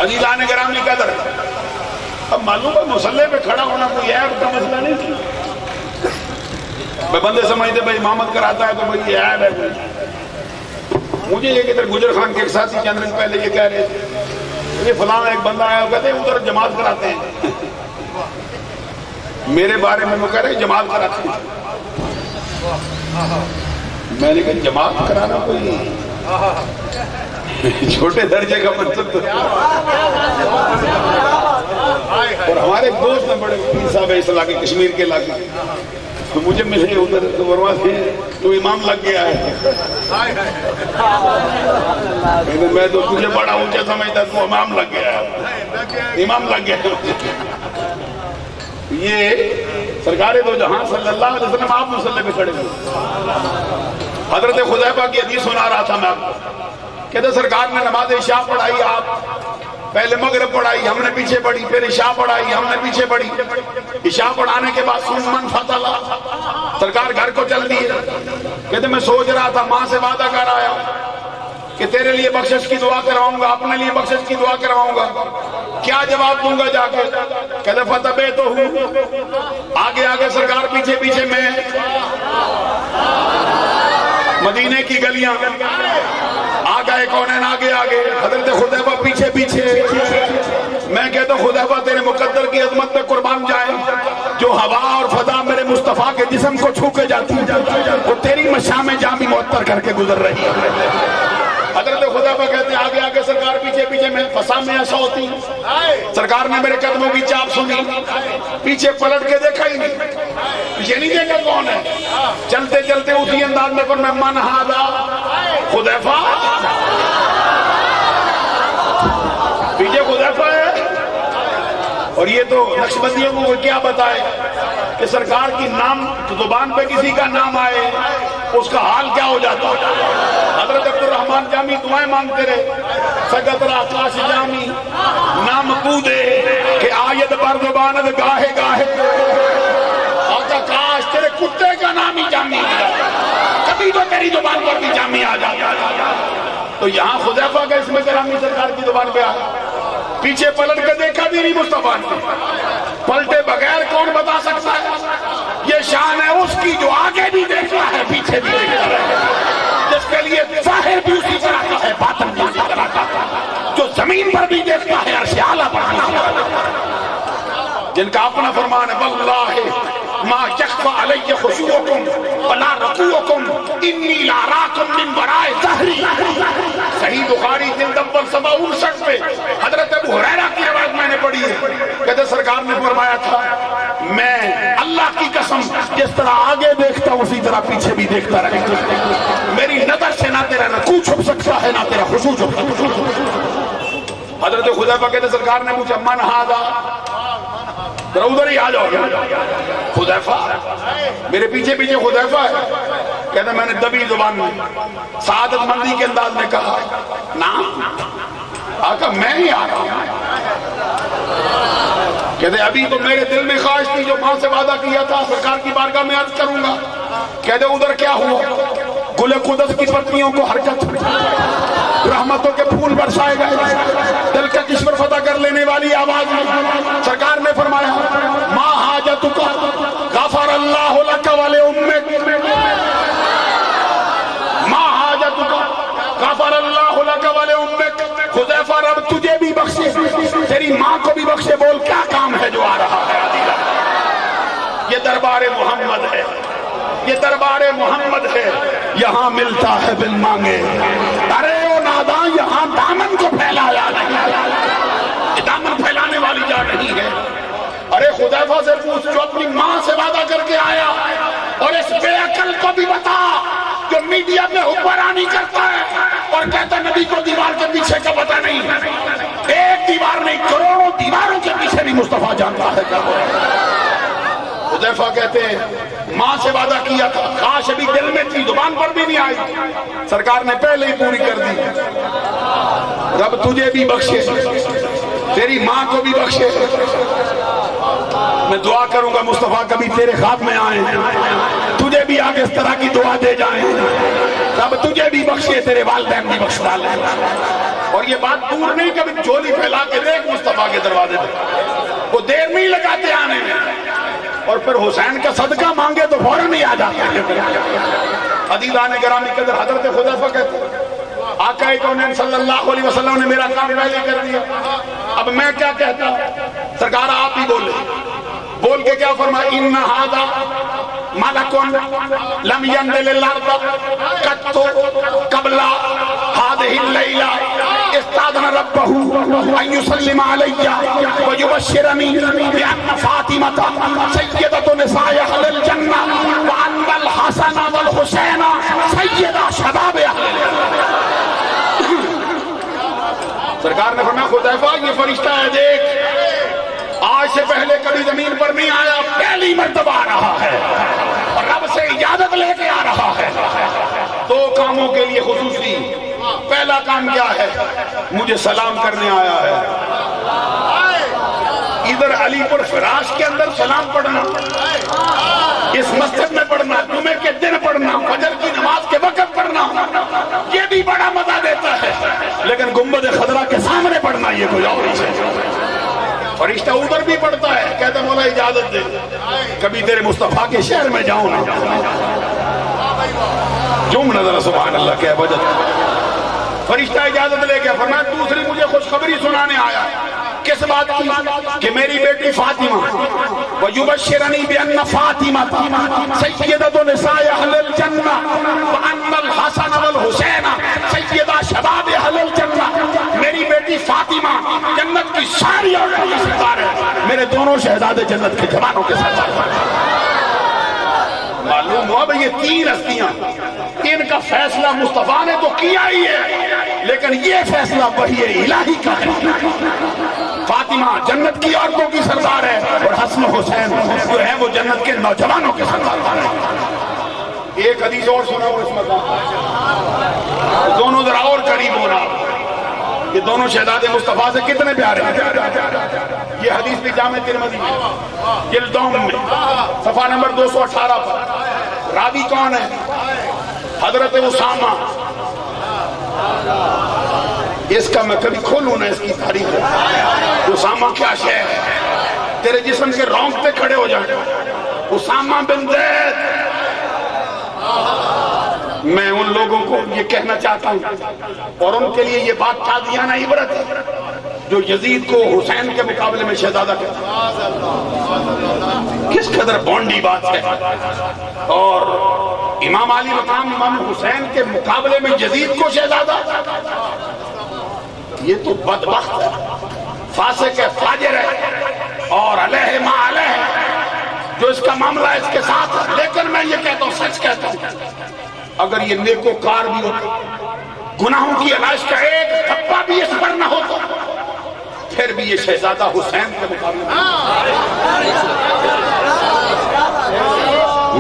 عزیزان گرامی قدر، اب معلوم ہے مصلی پہ کھڑا ہونا کوئی عیب کا مسئلہ نہیں تھی. بندے سمجھتے بھائی امامت کراتا ہے تو بھائی یہ عیب ہے. مجھے یہ کہ گجر خان کے ایک ساتھی چند دن پہلے یہ کہہ رہے تھے یہ فلاں ایک بندہ آیا وہ کہتے ہیں ادھر جماعت کراتے ہیں. میرے بارے میں وہ کہہ رہے جماعت کراتے ہیں. میں نے کہا جماعت کرانا کوئی چھوٹے درجے کا منصب تو. اور ہمارے ایک دوست ہیں بڑے پیر صاحب ہے اس علاقے کشمیر کے علاقے، تو مجھے ملے ادھر تو فرماتے ہیں تو امام لگ گیا ہے. میں تو تجھے بڑا اونچا سمجھتا تو امام لگ گیا ہے. امام لگ گیا. یہ سرکار دو جہاں صلی اللہ علیہ وسلم آپ مصلی پہ کھڑے ہوئے. حضرت خزیفہ کی حدیث سنا رہا تھا میں آپ کو. کہتے سرکار نے نماز عشاء پڑھائی، آپ پہلے مغرب پڑھائی، ہم نے پیچھے پڑھی، پھر عشاء پڑھائی، ہم نے پیچھے پڑھی. عشاء پڑھانے کے بعد من فتح سرکار گھر کو چل دیے. کہتے میں سوچ رہا تھا ماں سے وعدہ کر آیا کہ تیرے لیے بخشش کی دعا کرواؤں گا، اپنے لیے بخشش کی دعا کرواؤں گا. کیا جواب دوں گا جا کے؟ کہتے فتبے تو ہوں، آگے آگے سرکار، پیچھے پیچھے میں، مدینے کی گلیاں، آ گئے کونین آگے آگے، حضرت حذیفہ پیچھے پیچھے۔ میں کہتا ہوں حذیفہ تیرے مقدر کی عظمت پہ قربان جائے، جو ہوا اور فضا میرے مصطفیٰ کے جسم کو چھو کے جاتی وہ تیری مشام جامی معطر کر کے گزر رہی ہے۔ حضرت حذیفہ کہتے ہیں آگے آگے سرکار، پیچھے پیچھے میں، فسا میں ایسا ہوتی سرکار نے میرے قدموں کی چاپ سنی، پیچھے پلٹ کے دیکھا ہی نہیں، پیچھے نہیں دیکھا کون ہے، چلتے چلتے اسی انداز میں پر میں من ہادا حذیفہ، پیچھے حذیفہ ہے۔ اور یہ تو نقشبندیوں کو کیا بتائے کہ سرکار کی نام زبان پہ کسی کا نام آئے اس کا حال کیا ہو جاتا۔ حضرت عبدالرحمن جامی دعائیں مانگتے رہے، سگتر آکاش جامی نام تو دے کہ آیت پر زبانت گاہے گاہے، آقا کاش تیرے کتے کا نام ہی جامی آ جائے، کبھی تو تیری زبان پر بھی جامی آ جائے۔ تو یہاں حذیفہ کا اسم گرامی سرکار کی زبان پہ آیا، پیچھے پلٹ کے دیکھا بھی نہیں مصطفیٰ نے، پلٹے بغیر کون بتا سکتا ہے؟ یہ شان ہے اس کی جو آگے بھی دیکھتا ہے پیچھے بھی دیکھتا ہے، جس کے لیے ظاہر بھی اسی طرح کا ہے باطن بھی اسی طرح کا، جو زمین پر بھی دیکھتا ہے عرش اعلیٰ پر بھی دیکھتا ہے، جن کا اپنا فرمان ہے واللہ ما یخفى علی خشوعکم ولا رکوعکم انی لاراکم من وراء ظہری۔ صحیح بخاری جلد اول صفحہ 59 پہ حضرت ابو ہریرہ کی روایت میں نے پڑھی ہے، کہتے سرکار نے فرمایا تھا میں اللہ کی قسم جس طرح آگے دیکھتا ہوں اسی طرح پیچھے بھی دیکھتا رہے، میری نظر سے نہ تیرا رکوع چھپ سکتا ہے نہ تیرا خشوع چھپ سکتا ہے۔ حضرت حذیفہ کہتے سرکار نے پوچھا من ہاذا، ذرا ادھر ہی آ جاؤ، حذیفہ میرے پیچھے پیچھے حذیفہ ہے، کہتے میں نے دبی زبان میں سعادت مندی کے انداز میں کہا نام آقا میں ہی آ رہا ہوں۔ کہتے ابھی تو میرے دل میں خواہش تھی جو ماں سے وعدہ کیا تھا سرکار کی بارگاہ میں عرض کروں گا، کہتے ادھر کیا ہوا؟ گل قدس کی پتیوں کو حرکت، رحمتوں کے پھول برسائے گئے، دل کا کشور فتح کر لینے والی آواز میں سرکار نے فرمایا ما حاجتک غفر اللہ لک ولامک، ما حاجتک غفر اللہ لک ولامک، حذیفہ رب تجھے بھی بخشے تیری ماں کو بھی بخشے، بول کیا کام ہے جو آ رہا ہے؟ یہ دربار محمد ہے، یہ دربار محمد ہے، یہاں ملتا ہے بن مانگے، ارے او ناداں یہاں دامن کو پھیلایا نہیں، دامن پھیلانے والی جا رہی ہے۔ ارے حذیفہ سے پوچھ جو اپنی ماں سے وعدہ کر کے آیا، اور اس بے عقل کو بھی بتا جو میڈیا میں حکمرانی کرتا ہے اور کہتا نبی کو دیوار کے پیچھے کا پتہ نہیں، ایک دیوار نہیں کروڑوں دیواروں کے پیچھے بھی مصطفیٰ جانتا ہے کیا ہو رہا ہے۔ حذیفہ کہتے ہیں ماں سے وعدہ کیا تھا، کاش ابھی دل میں تھی زبان پر بھی نہیں آئی، سرکار نے پہلے ہی پوری کر دی، رب تجھے بھی بخشے تیری ماں کو بھی بخشے۔ میں دعا کروں گا مصطفیٰ کبھی تیرے خواب میں آئیں، تجھے بھی آگے اس طرح کی دعا دے جائیں، رب تجھے بھی بخشے تیرے والدین بھی بخش ڈالیں۔ اور یہ بات دور نہیں، کبھی جھولی پھیلا کے دیکھ مصطفیٰ کے دروازے پہ، وہ دیر نہیں لگاتے آنے میں، اور پھر حسین کا صدقہ مانگے تو فوراً ہی آ جاتے۔ عزیزان گرامی قدر، حضرت حذیفہ کہتے آقا کونین صلی اللہ علیہ وسلم نے میرا کام پہلے کر دیا، اب میں کیا کہتا؟ سرکار آپ ہی بولے، بول کے کیا فرمایا؟ ان ھذا ملک لم ينزل الارض قط قبل هذه الليلة استاذن ربه ان يسلم علي ويبشرني بان فاطمة سيدة نساء اهل الجنة وان الحسن والحسين سيد شباب اهل الجنة۔ سرکار نے فرمایا حذیفہ یہ فرشتہ ہے دیکھ، آج سے پہلے کبھی زمین پر نہیں آیا، پہلی مرتبہ آ رہا ہے اور رب سے اجازت لے کے آ رہا ہے۔ دو کاموں کے لیے خصوصی، پہلا کام کیا ہے؟ مجھے سلام کرنے آیا ہے، ادھر علی پور فراش کے اندر سلام پڑھنا، اس مسجد میں پڑھنا، جمعے کے دن پڑھنا، فجر کی نماز کے وقت پڑھنا، یہ بھی بڑا مزہ دیتا ہے، لیکن گنبد خضرا کے سامنے پڑھنا یہ کوئی اور چیز ہے۔ فرشتہ ادھر بھی پڑھتا ہے، کہتا ہے مولا اجازت دے کبھی تیرے مصطفیٰ کے شہر میں جاؤں نا، جم نظر سبحان اللہ کیا وجہ۔ فرشتہ اجازت لے گیا، فرمایا دوسری مجھے خوشخبری سنانے آیا ہے۔ کس بات کی؟ کہ میری بیٹی فاطمہ وَيُبَشِّرَنِي بِأَنَّ فَاطِمَةَ سَيِّدَةُ نِسَاءِ أَهْلِ الْجَنَّةِ وَأَنَّ الْحَسَنَ وَالْحُسَيْنَ سَيِّدَا شَبَابِ أَهْلِ الْجَنَّةِ، میری بیٹی فاطمہ جنت کی ساری عورتوں کی سردار ہے، میرے دونوں شہزادے جنت کے جوانوں کے سردار ہیں۔ معلوم ہوا بھئی یہ تین ہستیاں، ان کا فیصلہ مصطفیٰ نے تو کیا ہی ہے، لیکن یہ فیصلہ وحی الہی کا ہے۔ فاطمہ جنت کی عورتوں کی سردار ہے اور حسن حسین جو ہیں وہ جنت کے نوجوانوں کے سردار ہیں۔ ایک حدیث اور سنا ہو اس مقام، دونوں ذرا اور قریب ہونا، یہ دونوں شہزادے مصطفیٰ سے کتنے پیارے ہیں۔ یہ حدیث بھی جامع ترمذی جلد دوم میں صفحہ نمبر 218 پر، راوی کون ہے؟ حضرت اسامہ۔ اس کا میں کبھی کھولوں نہ اس کی تاریخ ہے، اسامہ کیا شے ہے، تیرے جسم کے رونگٹے کھڑے ہو جائیں۔ اسامہ بن زید، میں ان لوگوں کو یہ کہنا چاہتا ہوں اور ان کے لیے یہ بات قادیانہ عبرت ہے جو یزید کو حسین کے مقابلے میں شہزادہ کہتا ہے، کس قدر بونڈی بات ہے۔ اور امام علی مقام امام حسین کے مقابلے میں یزید کو شہزادہ، یہ تو بدبخت ہے، فاسق ہے، فاجر ہے اور علیہ ما علیہ جو اس کا معاملہ اس کے ساتھ ہے۔ لیکن میں یہ کہتا ہوں، سچ کہتا ہوں، اگر یہ نیکوکار بھی ہوتا، گناہوں کی علائش کا ایک دھبا بھی اس پر نہ ہوتا، پھر بھی یہ شہزادہ حسین کے مقابلے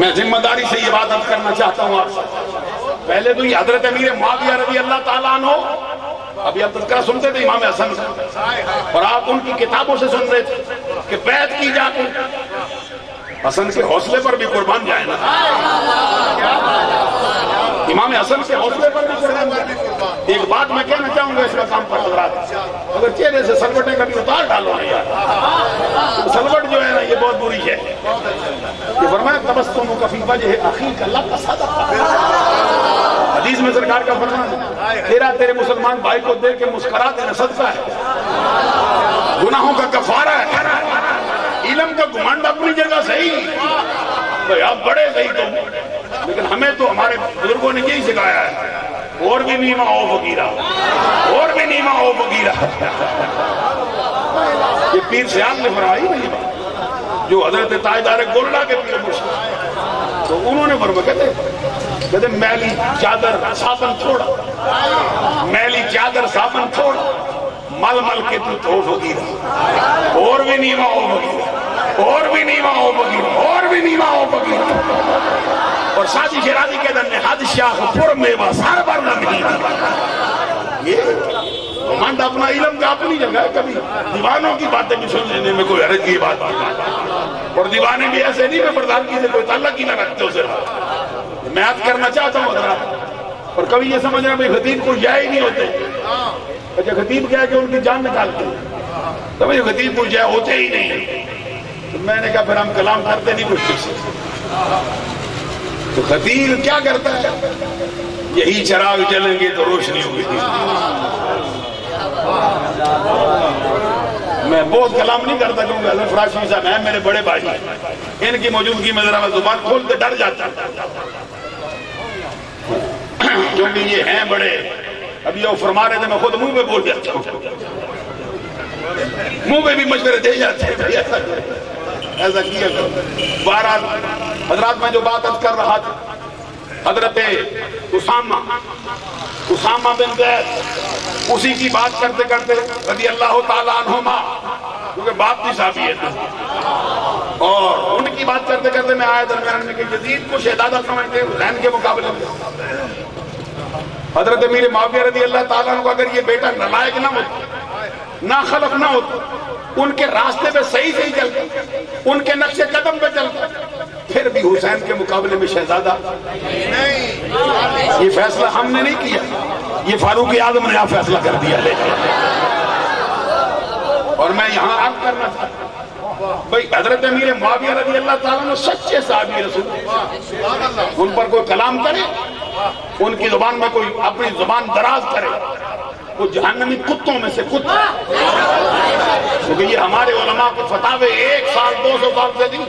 میں ذمہ داری سے یہ بات عرض کرنا چاہتا ہوں آپ سے۔ پہلے تو یہ حضرت امیر معاویہ رضی اللہ تعالیٰ عنہ، ابھی آپ تذکرہ سنتے تھے امام حسن سے اور آپ ان کی کتابوں سے سن رہے تھے کہ بیعت کی جاتی، حسن کے حوصلے پر بھی قربان جائے نا، امام حسن کے حوصلے پر بھی قربان جائے۔ ایک بات میں کہنا چاہوں گا اس مقام پر حضرات، اگر چہرے سے سلوٹیں کبھی اتار ڈالو نہیں یار، سلوٹ جو ہے نا یہ بہت بری ہے۔ یہ فرمایا تبسم کفی وجہ اخیک اللہ کا صدقہ، حدیث میں سرکار کا فرمان ہے تیرے مسلمان بھائی کو دیکھ کے مسکرا دینا صدقہ ہے، گناہوں کا کفارہ ہے۔ علم کا گھمنڈ اپنی جگہ صحیح، بھئی آپ بڑے صحیح تو، لیکن ہمیں تو ہمارے بزرگوں نے یہی سکھایا ہے، اور بھی نیمہ ہو فقیرہ، اور بھی نیمہ ہو فقیرہ۔ یہ پیر سیال نے فرمائی نہیں بات، جو حضرت تاجدار گولڈا کے پیر مرشد، تو انہوں نے فرمایا کہتے میلی چادر صابن تھوڑا، میلی چادر صابن تھوڑا، مل مل کے تو فقیرہ، اور بھی نیمہ ہو فقیرہ، اور بھی نیمہ ہو فقیرہ، اور بھی نیمہ ہو فقیرہ۔ اور شادی شرازی کے در نہاد شاخ پر میوہ سار بر نہیں، یہ مند اپنا علم کا اپنی جگہ ہے، کبھی دیوانوں کی باتیں بھی سن لینے میں کوئی حرج کی بات نہیں، اور دیوانے بھی ایسے نہیں میں پردھانگی سے کوئی تعلق ہی نہ رکھتے اسے۔ میں یاد کرنا چاہتا ہوں حضرات، اور کبھی یہ سمجھنا بھئی خطیب کو جائے ہی نہیں ہوتے، اچھا خطیب کیا ہے کہ ان کی جان نکالتے ہیں، تو بھئی خطیب کو جائے ہوتے ہی نہیں، تو میں نے کہا پھر ہم کلام کرتے نہیں کچھ کچھ سے۔ تو خطیب کیا کرتا ہے؟ یہی چراغ جلیں گے تو روشنی ہوگی۔ میں بہت کلام نہیں کرتا کیونکہ حضرت فراشی صاحب ہیں میرے بڑے بھائی، ان کی موجودگی میں ذرا میں زبان کھولتے ڈر جاتا کیونکہ یہ ہیں بڑے، ابھی وہ فرما رہے تھے میں خود منہ پہ بول جاتا ہوں، منہ پہ بھی مشورے دے جاتے ہیں، ایسا کیا کرو۔ بہرحال حضرات میں جو بات کر رہا تھا، حضرت اسامہ بن زید، اسی کی بات کرتے کرتے رضی اللہ تعالیٰ عنہما، کیونکہ باپ کی صحابی ہے، اور ان کی بات کرتے کرتے میں آیا درمیان میں کہ یزید کو شہزادہ سمجھتے حسین کے مقابلے میں، حضرت امیر معاویہ رضی اللہ تعالیٰ عنہ کو اگر یہ بیٹا نالائق نہ ہوتا، ناخلف نہ ہوتا، ان کے راستے پہ صحیح چلتا، ان کے نقش قدم پہ چلتا، پھر بھی حسین کے مقابلے میں شہزادہ نہیں۔ یہ فیصلہ ہم نے نہیں کیا، یہ فاروق اعظم نے آپ فیصلہ کر دیا۔ اور میں یہاں عرض کرنا چاہتا ہوں بھئی حضرت امیر معاویہ رضی اللہ تعالیٰ نے سچے صحابی رسول، ان پر کوئی کلام کرے، ان کی زبان میں کوئی اپنی زبان دراز کرے، وہ جہنمی کتوں میں سے کتا، کیونکہ یہ ہمارے علماء کو فتاوے 1 سال 200 سال سے دی،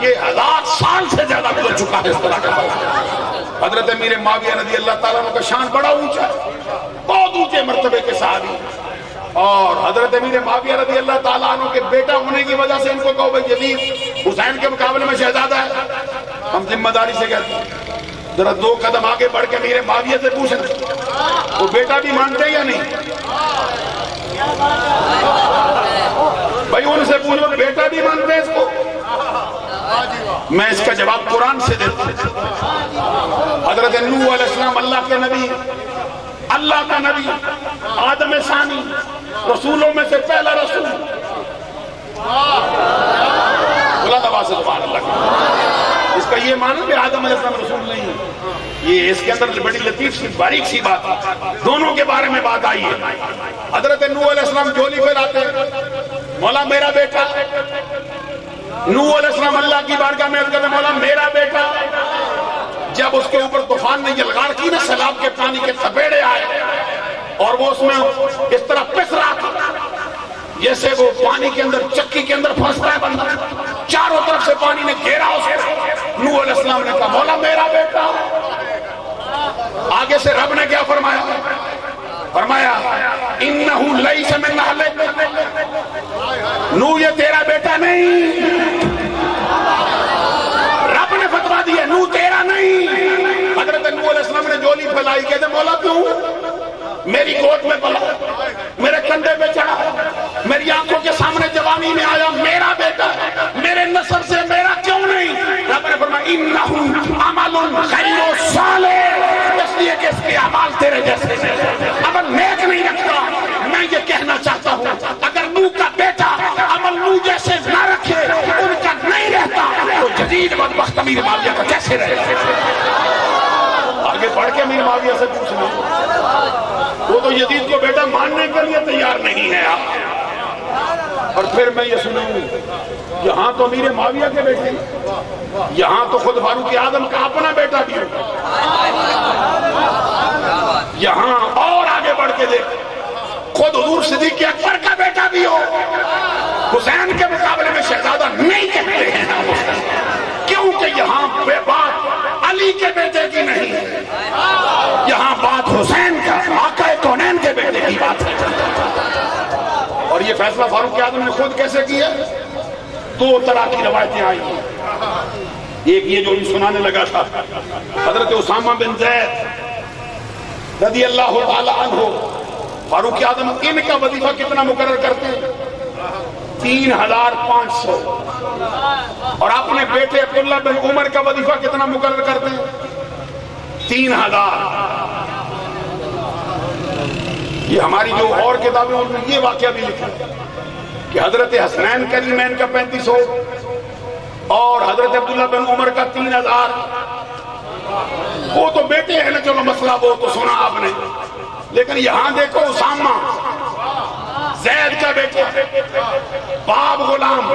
یہ 1000 سال سے زیادہ گزر چکا ہے اس طرح کا بات۔ حضرت امیر معاویہ رضی اللہ تعالیٰ کا شان بڑا اونچا ہے، بہت اونچے مرتبے کے صحابی، اور حضرت امیر معاویہ رضی اللہ تعالیٰ عنہ کے بیٹا ہونے کی وجہ سے ان کو کہو بھئی یزید حسین کے مقابلے میں شہزادہ ہے، ہم ذمہ داری سے کہتے ہیں ذرا 2 قدم آگے بڑھ کے امیر معاویہ سے پوچھیں وہ بیٹا بھی مانتے ہیں یا نہیں؟ بھئی ان سے پوچھو بیٹا بھی مانتے ہیں اس کو؟ میں اس کا جواب قرآن سے دیتا ہوں۔ حضرت نوح علیہ السلام اللہ کے نبی، اللہ کا نبی، آدم ثانی، رسولوں میں سے پہلا رسول، بلند آواز سے سبحان اللہ۔ اس کا یہ معنی کہ آدم علیہ السلام رسول نہیں ہے، یہ اس کے اندر بڑی لطیف سی باریک سی بات ہے، دونوں کے بارے میں بات آئی ہے۔ حضرت نوح علیہ السلام جھولی پھیلاتے مولا میرا بیٹا، نوح علیہ السلام اللہ کی بارگاہ میں عرض کرتے مولا میرا بیٹا، جب اس کے اوپر طوفان نے یلغار کی نا، سیلاب کے پانی کے تپیڑے آئے اور وہ اس میں اس طرح پس رہا تھا جیسے وہ پانی کے اندر چکی کے اندر پھنستا ہے بندہ، چاروں طرف سے پانی نے گھیرا اسے، نوح علیہ السلام نے کہا مولا میرا بیٹا، آگے سے رب نے کیا فرمایا؟ فرمایا انہو لیس من اہلک، نوح یہ تیرا بیٹا نہیں، رب نے فتویٰ دیا نوح تیرا نہیں۔ حضرت نوح علیہ السلام نے جولی پھیلائی، کہتے مولا کیوں؟ میری گود میں پلا، میرے کندھے پہ چڑھا، میری آنکھوں کے سامنے جوانی میں آیا، میرا بیٹا، میرے نسل سے میرا کیوں نہیں؟ رب نے فرمایا انہو عمل غیر صالح، اس لیے کہ اس کے اعمال تیرے جیسے عمل نیک نہیں رکھتا۔ میں یہ کہنا چاہتا ہوں اگر نوح کا بیٹا عمل نوح جیسے نہ رکھے، ان کا نہیں رہتا، تو جدید بدبخت امیر معاویہ کا کیسے رہے؟ آگے بڑھ کے امیر معاویہ سے پوچھنا، وہ تو یزید کو بیٹا ماننے کے لیے تیار نہیں ہے آپ۔ اور پھر میں یہ سنوں یہاں تو امیر معاویہ کے بیٹے، یہاں تو خود فاروق اعظم کا اپنا بیٹا بھی ہے، یہاں اور آگے بڑھ کے دیکھ خود حضور صدیق اکبر کا بیٹا بھی ہو، حسین کے مقابلے میں شہزادہ نہیں کہتے ہیں کیونکہ یہاں بے بات علی کے بیٹے کی نہیں ہے، یہاں بات حسین کا آقا کونین کے بیٹے کی بات ہے۔ اور یہ فیصلہ فاروق اعظم نے خود کیسے کیا؟ 2 طرح کی روایتیں آئی ہیں، ایک یہ جو بھی سنانے لگا تھا، حضرت اسامہ بن زید رضی اللہ تعالی عنہ، فاروق اعظم ان کا وظیفہ کتنا مقرر کرتے ہیں؟ 3500، اور اپنے بیٹے عبداللہ بن عمر کا وظیفہ کتنا مقرر کرتے ہیں؟ 3000۔ یہ ہماری جو اور کتابیں ان میں یہ واقعہ بھی لکھا ہے کہ حضرت حسنین کریمین کا 3500 اور حضرت عبداللہ بن عمر کا 3000۔ وہ تو بیٹے ہیں نا، چلو مسئلہ وہ تو سنا آپ نے، لیکن یہاں دیکھو اسامہ زید کا بیٹا، باپ غلام،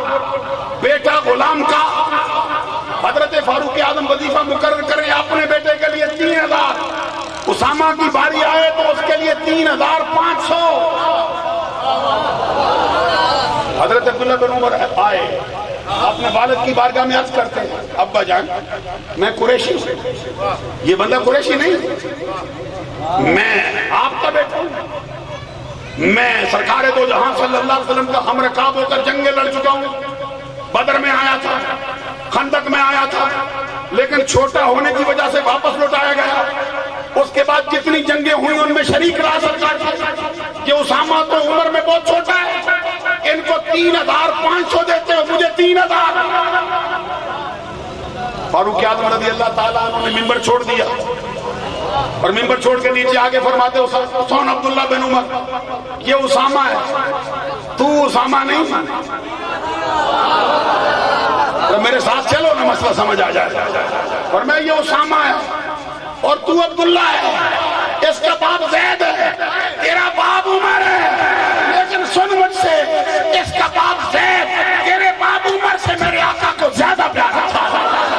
بیٹا غلام کا، حضرت فاروق اعظم وظیفہ مقرر کریں اپنے بیٹے کے لیے 3000، اسامہ کی باری آئے تو اس کے لیے 3500۔ حضرت عبداللہ بن عمر آئے، اپنے والد کی بارگاہ میں عرض کرتے ہیں ابا جان میں قریشی ہوں، یہ بندہ قریشی نہیں، میں آپ کا بیٹا ہوں، میں سرکار دو جہاں صلی اللہ علیہ وسلم کا ہم رکاب ہو کر جنگیں لڑ چکا ہوں، بدر میں آیا تھا، خندق میں آیا تھا، لیکن چھوٹا ہونے کی وجہ سے واپس لوٹایا گیا، اس کے بعد جتنی جنگیں ہوئی ان میں شریک رہا سرکار۔ یہ اسامہ تو عمر میں بہت چھوٹا ہے، ان کو 3500 دیتے ہو، مجھے 3000۔ فاروق اعظم رضی اللہ تعالیٰ عنہ نے منبر چھوڑ دیا اور منبر چھوڑ کے نیچے آگے فرماتے سون عبداللہ بن عمر یہ اسامہ ہے، تو اسامہ نہیں، تو میرے ساتھ چلو نا مسئلہ سمجھ آ جائے، اور میں یہ اسامہ ہے اور تو عبداللہ ہے، اس کا باپ زید ہے، تیرا باپ عمر ہے، لیکن سن مجھ سے، اس کا باپ زید تیرے باپ عمر سے میرے آقا کو زیادہ پیارا تھا،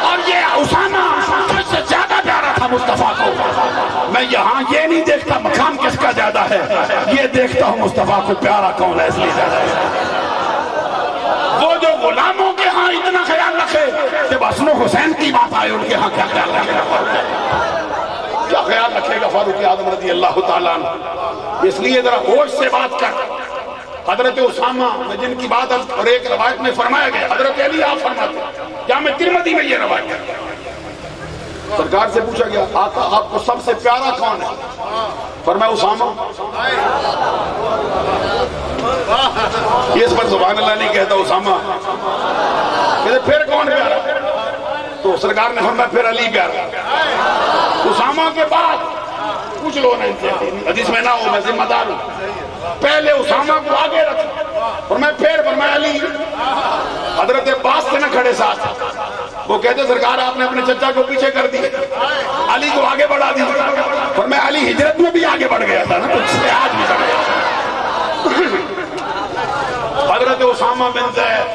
اور یہ اسامہ مجھ سے زیادہ پیارا تھا مصطفیٰ کو۔ میں یہاں یہ نہیں دیکھتا مقام کس کا زیادہ ہے، یہ دیکھتا ہوں مصطفیٰ کو پیارا کون ہے، اس لیے زیادہ ہے۔ وہ جو غلاموں کے ہاں اتنا خیال رکھے، جب حسن و حسین کی بات آئے ان کے ہاں کیا خیال رکھے گا فاروق؟ کیا خیال رکھے گا فاروق اعظم رضی اللہ تعالیٰ عنہ؟ اس لیے ذرا ہوش سے بات کر۔ حضرت اسامہ میں جن کی بات اور ایک روایت میں فرمایا گیا، حضرت علی آپ فرماتے ہیں، جامع ترمذی میں یہ روایت ہے، سرکار سے پوچھا گیا آقا آپ کو سب سے پیارا کون ہے؟ فرمایا اسامہ۔ اس پر سبحان اللہ نہیں کہتا اسامہ، کہتے پھر کون پیارا؟ تو سرکار نے فرمایا پھر علی پیارا۔ اسامہ کے بعد کچھ لوگ ہیں، حدیث میں نہ ہو میں ذمہ دار ہوں، پہلے اسامہ کو آگے رکھا، فرمایا علی۔ حضرت عباس سے نہ کھڑے ساتھ، وہ کہتے سرکار آپ نے اپنے چچا کو پیچھے کر دیا، علی کو آگے بڑھا دیا، فرمایا علی ہجرت میں بھی آگے بڑھ گیا تھا نا، کچھ سے آج بھی بڑھ گیا۔ حضرت اسامہ بن زید،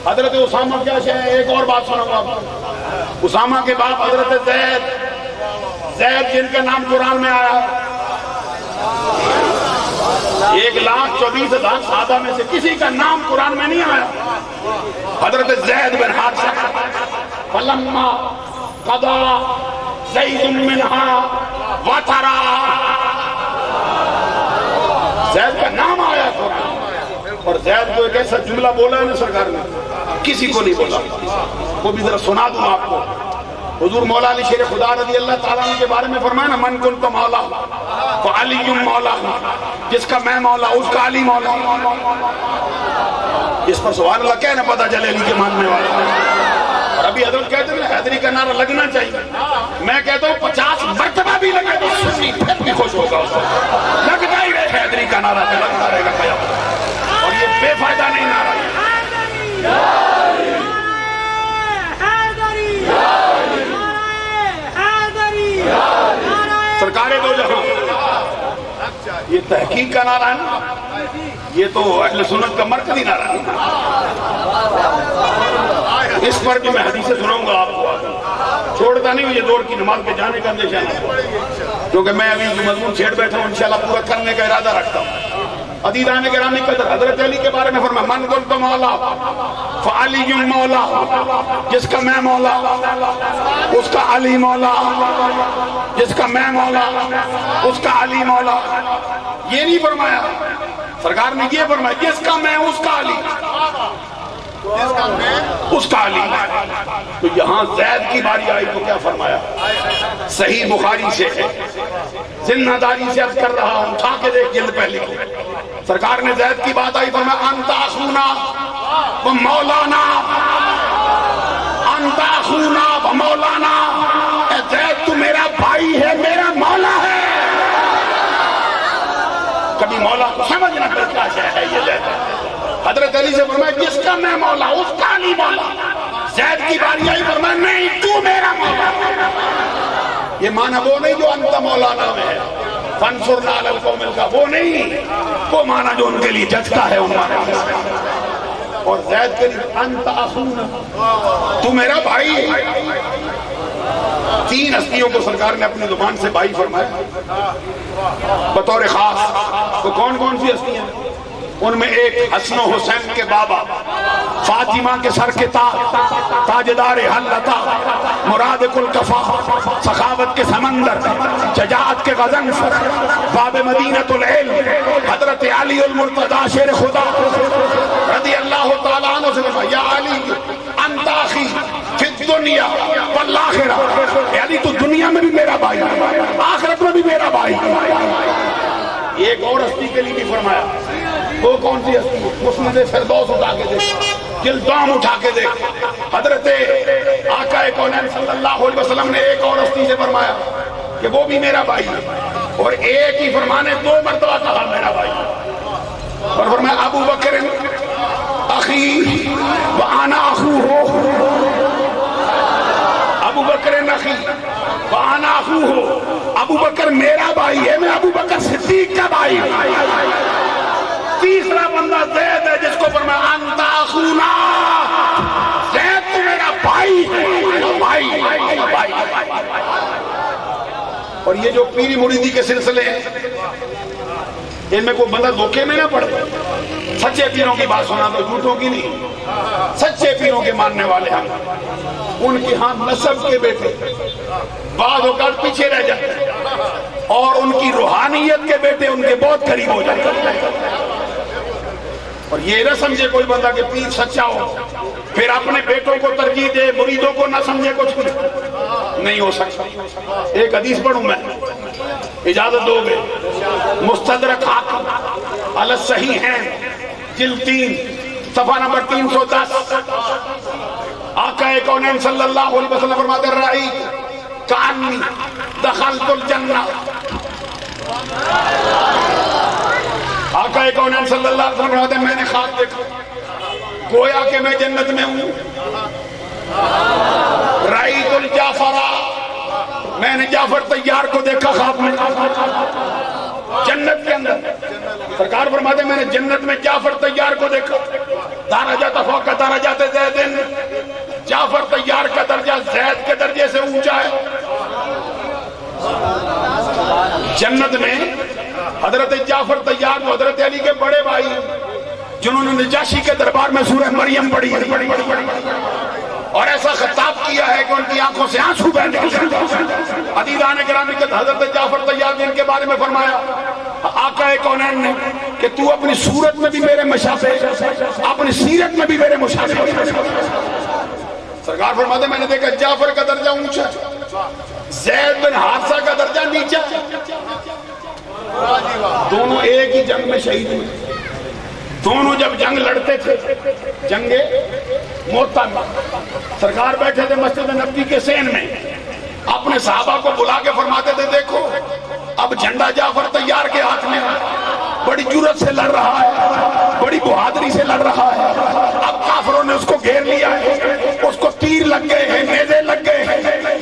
حضرت اسامہ کیا ہے؟ ایک اور بات سنوں گا آپ کو۔ اسامہ کے باپ حضرت زید جن کا نام قرآن میں آیا 1,24,000 صحابہ میں سے کسی کا نام قرآن میں نہیں آیا، حضرت زید بن حارثہ۔ فلما قضا زید منها وطرا، زید کا نام آیا قرآن، اور زید کو ایک ایسا جملہ بولا ہے نا سرکار نے کسی کو نہیں بولا، وہ بھی ذرا سنا دوں آپ کو۔ حضور مولا علی شیر خدا رضی اللہ تعالیٰ عنہ کے بارے میں فرمایا نا، من کنت مولا فعلی مولا، جس کا میں مولا اس کا علی مولا۔ اس پر سبحان اللہ کہنا پتہ چلے علی کے ماننے والا۔ اور ابھی حضرت کہتے ہیں حیدری کا نعرہ لگنا چاہیے، میں کہتا ہوں 50 مرتبہ بھی لگے تو سنی پھر بھی خوش ہوگا، لگتا ہی رہے حیدری کا نعرہ پہ لگتا رہے گا قیامت، اور یہ بے فائدہ نہیں نعرہ ہے۔ سرکار دو جہاں، یہ تحقیق کا نعرہ ہے نا، یہ تو اہل سنت کا مرکزی نعرہ ہے۔ اس پر بھی میں حدیثیں سناؤں گا آپ کو، چھوڑتا نہیں ہوں، یہ دور کی نماز پہ جانے کا اندیشہ نہیں، کیونکہ میں ابھی مضمون چھیڑ بیٹھا ہوں، انشاءاللہ پورا کرنے کا ارادہ رکھتا ہوں۔ عزیزان گرامی قدر، حضرت علی کے بارے میں فرمایا من کنت مولا فعلی مولا، جس کا میں مولا اس کا علی مولا، جس کا میں مولا اس کا علی مولا۔ یہ نہیں فرمایا، سرکار نے یہ فرمایا جس کا میں اس کا علی، اس کا علی۔ تو یہاں زید کی باری آئی تو کیا فرمایا؟ صحیح بخاری سے ہے، ذمہ داری سے عرض کر رہا ہوں، اٹھا کے دیکھ جلد پہلی کو، سرکار نے زید کی بات آئی فرمایا انت اخونا و مولانا، انت اخونا و مولانا، اے زید تو میرا بھائی ہے، میرا مولا ہے۔ کبھی مولا کو سمجھنا کیا ہے یہ زید۔ حضرت علی سے فرمایا جس کا میں مولا اس کا علی مولا۔ زید کی باری آئی فرمایا نہیں تو میرا مولا۔ یہ معنی وہ نہیں جو انت مولانا میں ہے، فانصرنا علی القوم الکافرین، وہ نہیں، وہ معنی جو ان کے لیے جچتا ہے ان معنی۔ اور زید کے لیے انت اخونا، تو میرا بھائی ہے۔ 3 ہستیوں کو سرکار نے اپنی زبان سے بھائی فرمایا بطور خاص۔ وہ کون کون سی ہستیاں؟ ان میں ایک حسن و حسین کے بابا، فاطمہ کے سر کے تاج، تاجدار حلتا، مراد کل کفا، سخاوت کے سمندر، شجاعت کے غضنفر، باب مدینۃ العلم، حضرت علی المرتضی شیر خدا رضی اللہ تعالیٰ عنہ سے فرمایا یا علی انت اخی فی الدنیا والآخرہ، یعنی تو دنیا میں بھی میرا بھائی، آخرت میں بھی میرا بھائی۔ ایک اور ہستی کے لیے بھی فرمایا، وہ کون سی ہستی؟ مسند فردوس اٹھا کے دیکھ، جلدام اٹھا کے دیکھ، حضرت آقا کونین صلی اللہ علیہ وسلم نے ایک اور ہستی سے فرمایا کہ وہ بھی میرا بھائی، اور ایک ہی فرمانے 2 مرتبہ کہا میرا بھائی، اور فرمایا ابو بکر اخی وانا اخوہ، ابو بکر اخی وانا اخوہ، ابو بکر میرا بھائی ہے، میں ابو بکر صدیق کا بھائی۔ تیسرا بندہ زید ہے جس کو فرمایا انت اخونا، زید تو میرا بھائی ہے، بھائی۔ اور یہ جو پیری مریدی کے سلسلے ہیں ان میں کوئی بندہ دھوکے میں نہ پڑے، سچے پیروں کی بات سنا تو جھوٹوں کی نہیں، سچے پیروں کے ماننے والے ہم، ان کے ہاں نسب کے بیٹے بعض اوقات پیچھے رہ جاتے ہیں اور ان کی روحانیت کے بیٹے ان کے بہت قریب ہو جاتے ہیں۔ اور یہ نہ سمجھے کوئی بندہ کہ پیر سچا ہو پھر اپنے بیٹوں کو ترجیح دے، مریدوں کو نہ سمجھے، کچھ نہیں ہو سکتا۔ ایک حدیث پڑھوں میں، اجازت دو گے؟ مستدرک حاکم علی الصحیحین جلد 3 صفحہ نمبر 310، آقا کونین صلی اللہ علیہ وسلم فرماتے ہیں رأیت کانی دخلت الجنہ، آقا کونین صلی اللہ علیہ وسلم فرماتے ہیں میں نے خواب دیکھا گویا کہ میں جنت میں ہوں، رأیت الجعفرہ، میں نے جعفر طیار کو دیکھا خواب میں جنت کے اندر، سرکار فرماتے ہیں میں نے جنت میں جعفر طیار کو دیکھا، درجات فوق درجات زید، جعفر طیار کا درجہ زید کے درجے سے اونچا ہے۔ جنت میں حضرت جعفر طیار جو حضرت علی کے بڑے بھائی جنہوں نے نجاشی کے دربار میں سورہ مریم پڑھی اور ایسا خطاب کیا ہے کہ ان کی آنکھوں سے آنسو بہہ نکلے۔ عزیزان گرامی کے حضرت جعفر طیار نے ان کے بارے میں فرمایا آقا کونین نے کہ تو اپنی صورت میں بھی میرے مشابہ، اپنی سیرت میں بھی میرے مشابہ۔ سرکار فرماتے میں نے دیکھا جعفر کا درجہ اونچا، زید بن حارثہ کا درجہ نیچا، دونوں ایک ہی جنگ میں شہید ہوئے، دونوں جب جنگ لڑتے تھے جنگ موتا میں، سرکار بیٹھے تھے مسجد نبوی کے سین میں، اپنے صحابہ کو بلا کے فرماتے تھے دیکھو اب جھنڈا جعفر طیار کے ہاتھ میں بڑی جرت سے لڑ رہا ہے، بڑی بہادری سے لڑ رہا ہے، اب کافروں نے اس کو گھیر لیا ہے، اس کو تیر لگ گئے ہیں، نیزے لگ گئے ہیں،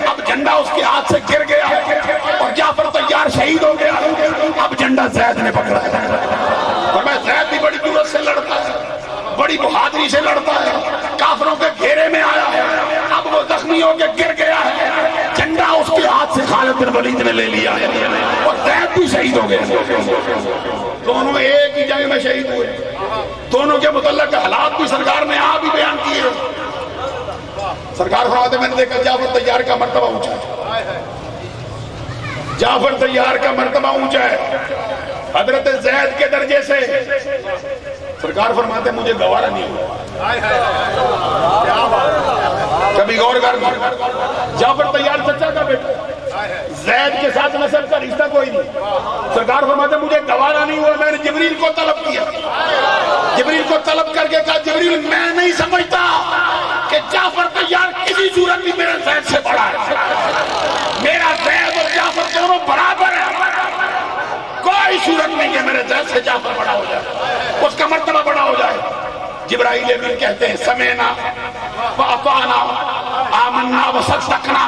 اب جھنڈا اس کے ہاتھ سے گر گیا ہے اور جعفر طیار شہید ہو گیا، اب جھنڈا زید نے پکڑا ہے۔ فرمایا زید بھی بڑی جرت سے لڑتا ہے، بڑی بہادری سے لڑتا ہے، کافروں کے گھیرے میں آیا ہے، اب وہ زخمی ہو کے گر گیا ہے، جھنڈا اس کے ہاتھ سے خالد بن ولید نے لے لیا ہے اور زید بھی شہید ہو گئے۔ دونوں ایک ہی جنگ میں شہید ہوئے، دونوں کے متعلق حالات بھی سرکار نے آپ ہی بیان کیے۔ سرکار فرماتے میں نے دیکھا جعفر طیار کا مرتبہ اونچا ہے، جعفر طیار کا مرتبہ اونچا ہے حضرت زید کے درجے سے۔ سرکار فرماتے مجھے گوارا نہیں ہوا، کبھی غور کر جعفر طیار چچا کا بیٹا، زید کے ساتھ نسب کا رشتہ کوئی نہیں، سرکار فرماتے مجھے گوارا نہیں ہوا، میں نے جبریل کو طلب کیا، جبریل کو طلب کر کے کہا جبریل میں نہیں سمجھتا کہ جعفر طیار کسی صورت بھی میرے زید سے بڑا ہے، میرا زید اور جعفر دونوں برابر ہیں، کوئی صورت نہیں کہ میرے زید سے جعفر بڑا ہو جائے، اس کا مرتبہ بڑا ہو جائے۔ جبرائیل امین کہتے ہیں سمینا وَأَطَعْنَا آمَنَّا وَصَدَّقْنَا،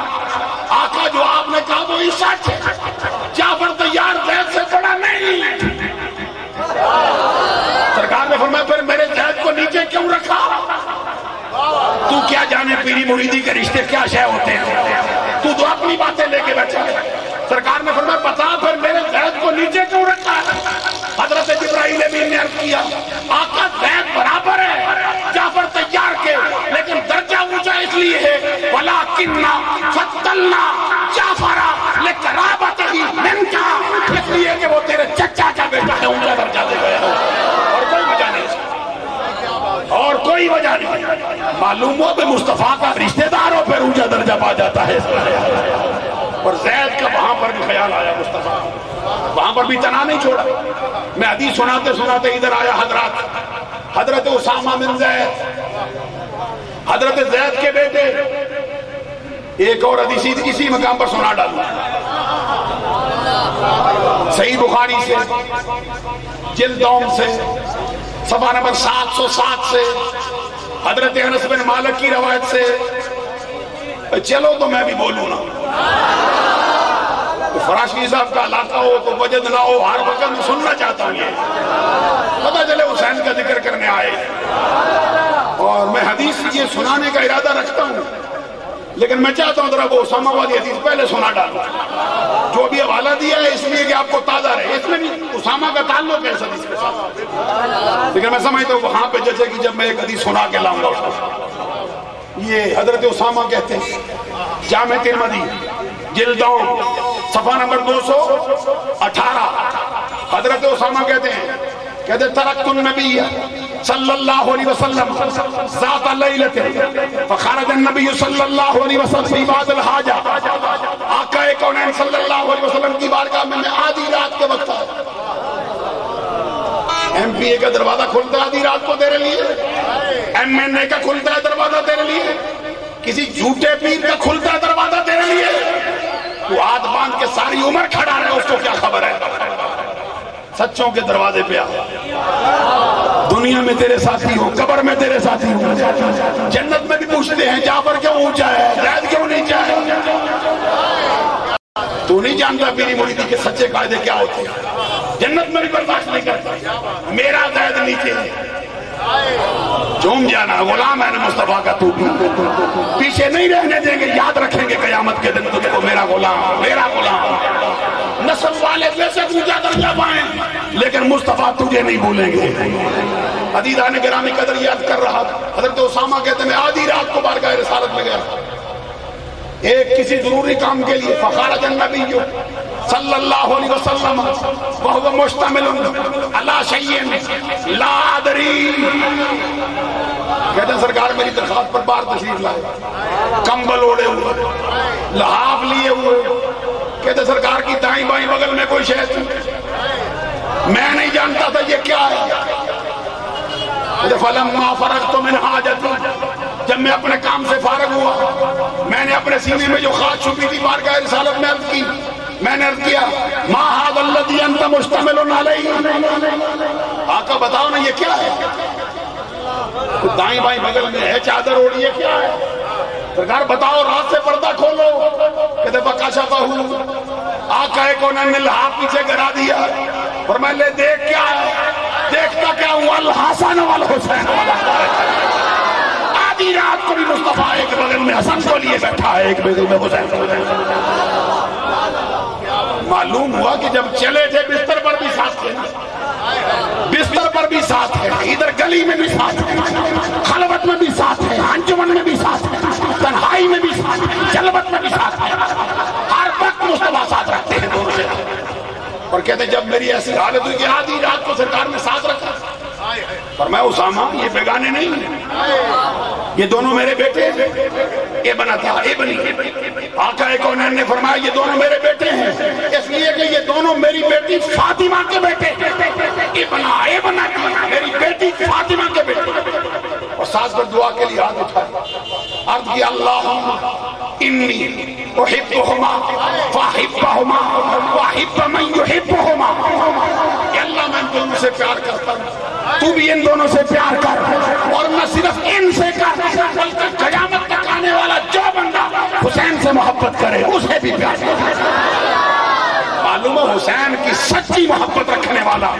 آقا جو آپ نے کہا وہ سچ ہے، جعفر طیار زید سے بڑا نہیں۔ سرکار نے فرمایا پھر میرے زید کو نیچے کیوں رکھا؟ تو کیا جانے پیری مریدی کے رشتے کیا شے ہوتے ہیں، تو اپنی باتیں لے کے بیٹھا ہے۔ سرکار نے فرمایا بتا پھر میرے زید کو نیچے کیوں رکھا؟ حضرت جبرائیل امین نے عرض کیا آقا زید برابر ہے جعفر طیار کے، لیکن درجہ اونچا اس لیے ہے وَلَكِنَّا فَضَّلْنَا جعفر لِقَرَابَتِهِ مِنْكَ، اس لیے کہ وہ تیرے چچا کا بیٹا ہے، اونچا درجہ دے گئے ہو، اور کوئی وجہ نہیں، اور کوئی وجہ نہیں۔ معلوم ہو کہ مصطفیٰ کا رشتہ دار ہو پھر اونچا درجہ پا جاتا ہے۔ اور زید کا وہاں پر بھی خیال آیا مصطفیٰ، وہاں پر بھی تنہا نہیں چھوڑا۔ میں حدیث سناتے سناتے ادھر آیا حضرت اسامہ بن زید، حضرت زید کے بیٹے، ایک اور حدیث اسی مقام پر سنا ڈالوں، صحیح بخاری سے جلد 9 سے صفحہ نمبر 707 سے حضرت انس بن مالک کی روایت سے۔ چلو تو میں بھی بولوں نا، فراشی صاحب کا علاقہ ہو تو وجد نہ ہو، ہر وقت میں سننا چاہتا ہوں یہ پتہ چلے حسین کا ذکر کرنے آئے. اور میں حدیث یہ سنانے کا ارادہ رکھتا ہوں، لیکن میں چاہتا ہوں ذرا وہ اسامہ والی حدیث پہلے سنا ڈالوں جو ابھی حوالہ دیا ہے، اس لیے کہ آپ کو تازہ رہے. اس میں بھی اسامہ کا تعلق ہے اس حدیث کے ساتھ، لیکن میں سمجھتا ہوں وہاں پہ جیسے کہ جب میں ایک حدیث سنا کے لاؤں گا اس کو. یہ حضرت اسامہ کہتے ہیں، جامع ترمذی جلدوں صفحہ نمبر 218، حضرت اسامہ کہتے ہیں ترکت النبی صلی اللہ علیہ وسلم ذات لیلت فخرج النبی صلی اللہ علیہ وسلم فی بعض الحاجہ. آقا کونین صلی اللہ علیہ وسلم کی بارگاہ میں آدھی رات کے وقت آیا. ایم پی اے کا دروازہ کھلتا ہے آدھی رات کو تیرے لیے، ایم این اے کا کھلتا ہے دروازہ تیرے لیے، کسی جھوٹے پیر کا کھلتا ہے دروازہ تیرے لیے. تو ہاتھ باندھ کے ساری عمر کھڑا رہے، اس کو کیا خبر ہے؟ سچوں کے دروازے پہ آ. دنیا میں تیرے ساتھی ہو، قبر میں تیرے ساتھی ہو. جنت میں بھی پوچھتے ہیں جعفر کیوں اونچا ہے، زید کیوں نیچا ہے. تو نہیں جانتا پیری مریدی کے سچے قاعدے کیا ہوتے ہیں. جنت میں بھی برداشت نہیں کرتا میرا زید نیچے ہے. جھوم جانا غلام ہے نا مصطفیٰ کا، تو پیچھے نہیں رہنے دیں گے. یاد رکھیں گے قیامت کے دن تجھ کو میرا غلام، میرا غلام. نسل والے بے شک اونچا درجہ پائیں لیکن مصطفیٰ تجھے نہیں بھولیں گے. عزیزان گرامی قدر یاد کر رہا تھا. حضرت اسامہ کہتے ہیں میں آدھی رات کو بارگاہ رسالت میں گیا ایک کسی ضروری کام کے لیے. فخرج النبی صلی اللہ علیہ وسلم وهو مشتمل علی شیء لا ادری. کہتے ہیں سرکار میری درخواست پر باہر تشریف لائے، کمبل اوڑے ہوئے، لحاف لیے ہوئے. کہتے ہیں سرکار کی دائیں بائیں بغل میں کوئی شے تھی، میں نہیں جانتا تھا یہ کیا ہے. فلما فرغت من حاجتی، جب میں اپنے کام سے فارغ ہوا میں نے اپنے سینے میں جو خواہش چھپی تھی بارگاہ رسالت میں عرض کی. میں نے عرض کیا ما ھذا الذی انت مشتمل علیہ. آقا بتاؤ نا یہ کیا ہے؟ دائیں بائیں بغل میں ہے چادر اوڑی ہے، کیا ہے؟ سرکار بتاؤ، رات سے پردہ کھولو. کہتے فکشفہ، آقا کونین نے لحاف پیچھے گرا دیا اور میں لے دیکھ کیا ہے؟ دیکھتا کیا ہوا؟ الحسن والحسین. آدھی رات کو بھی مصطفیٰ ایک بغل میں حسن کو لیے بیٹھا ہے، ایک بغل میں حسین کو. معلوم ہوا کہ جب چلے تھے بستر پر بھی ساتھ تھے، بستر پر بھی ساتھ ہے، ادھر گلی میں بھی ساتھ ہے، خلوت میں بھی ساتھ ہے، انجمن میں بھی ساتھ ہے، تنہائی میں بھی ساتھ ہے، جلوت میں بھی ساتھ ہے. ہر وقت مصطفیٰ ساتھ رکھتے ہیں دونوں سے. اور کہتے ہیں جب میری ایسی حالت ہوئی کہ آدھی رات کو سرکار نے ساتھ رکھا، پر میں اسامہ یہ بیگانے نہیں ہیں، یہ دونوں میرے بیٹے ہیں. ابن تھا ابنی. آقا کونین نے فرمایا یہ دونوں میرے بیٹے ہیں اس لیے کہ یہ دونوں میری بیٹی فاطمہ کے بیٹے. ابن میری بیٹی فاطمہ کے بیٹے. اور ساتھ پر دعا کے لیے ہاتھ اٹھائے، عرض کیا اللہم انی احبہما فاحبہما واحب من یحبہما. کہ اللہ میں ان دونوں سے پیار کرتا ہوں، تو بھی ان دونوں سے پیار کر. اور نہ صرف ان سے کر بلکہ قیامت تک آنے والا جو بندہ حسین سے محبت کرے اسے بھی پیار کر. معلوم ہے حسین کی سچی محبت رکھنے والا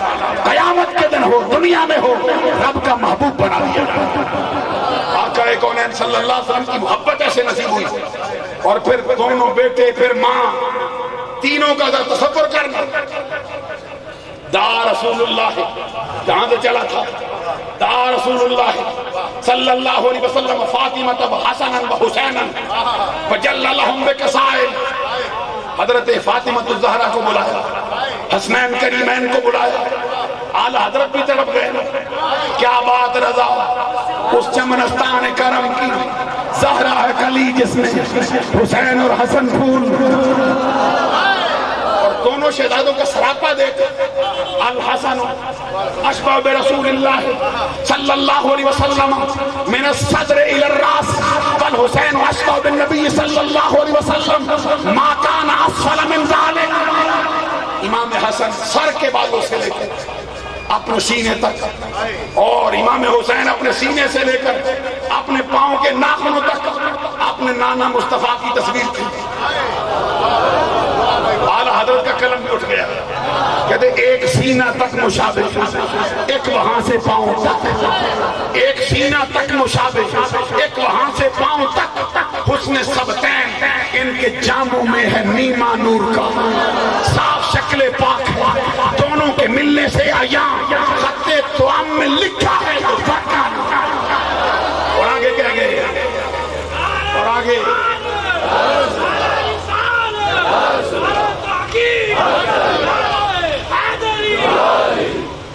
قیامت کے دن ہو دنیا میں ہو رب کا محبوب بنا دیا. آقا کونین صلی اللہ علیہ وسلم کی محبت ایسے نصیب ہوئی. اور پھر دونوں بیٹے، پھر ماں، تینوں کا اگر تصور کرنا. دا رسول اللہ جہاں سے چلا تھا، دا رسول اللہ صلی اللہ علیہ وسلم فاطمہ و حسنا و حسینا فجل لهم بکسائل. حضرت فاطمہ الزہرا کو بلایا، حسنین کریمین کو بلایا. اعلی حضرت بھی طرف گئے. کیا بات رضا، اس چمنستان کرم کی زہرا ہے کلی جس میں حسین اور حسن پھول. اور دونوں شہزادوں کا سراپا دیکھ الحسن اشبہ برسول اللہ صلی اللہ علیہ وسلم من الصدر الى الراس والحسین اشبہ بالنبی صلی اللہ علیہ وسلم ما کان اسفل من ذالک. امام حسن سر کے بالوں سے لے کر اپنے سینے تک، اور امام حسین اپنے سینے سے لے کر اپنے پاؤں کے ناخنوں تک اپنے نانا مصطفیٰ کی تصویر تھی. آلہ حضرت کا قلم بھی اٹھ گیا. کہتے ایک سینہ تک مشابہ, ایک وہاں سے پاؤں تک, ایک سینہ تک مشابہ, ایک وہاں سے پاؤں تک, حسن سبتین ان کے جاموں میں ہے نیما نور کا, صاف شکل پاک ہے دونوں کے ملنے سے عیاں, خط توام میں لکھا ہے تو پاکا. اور آگے کہہ گئے, اور آگے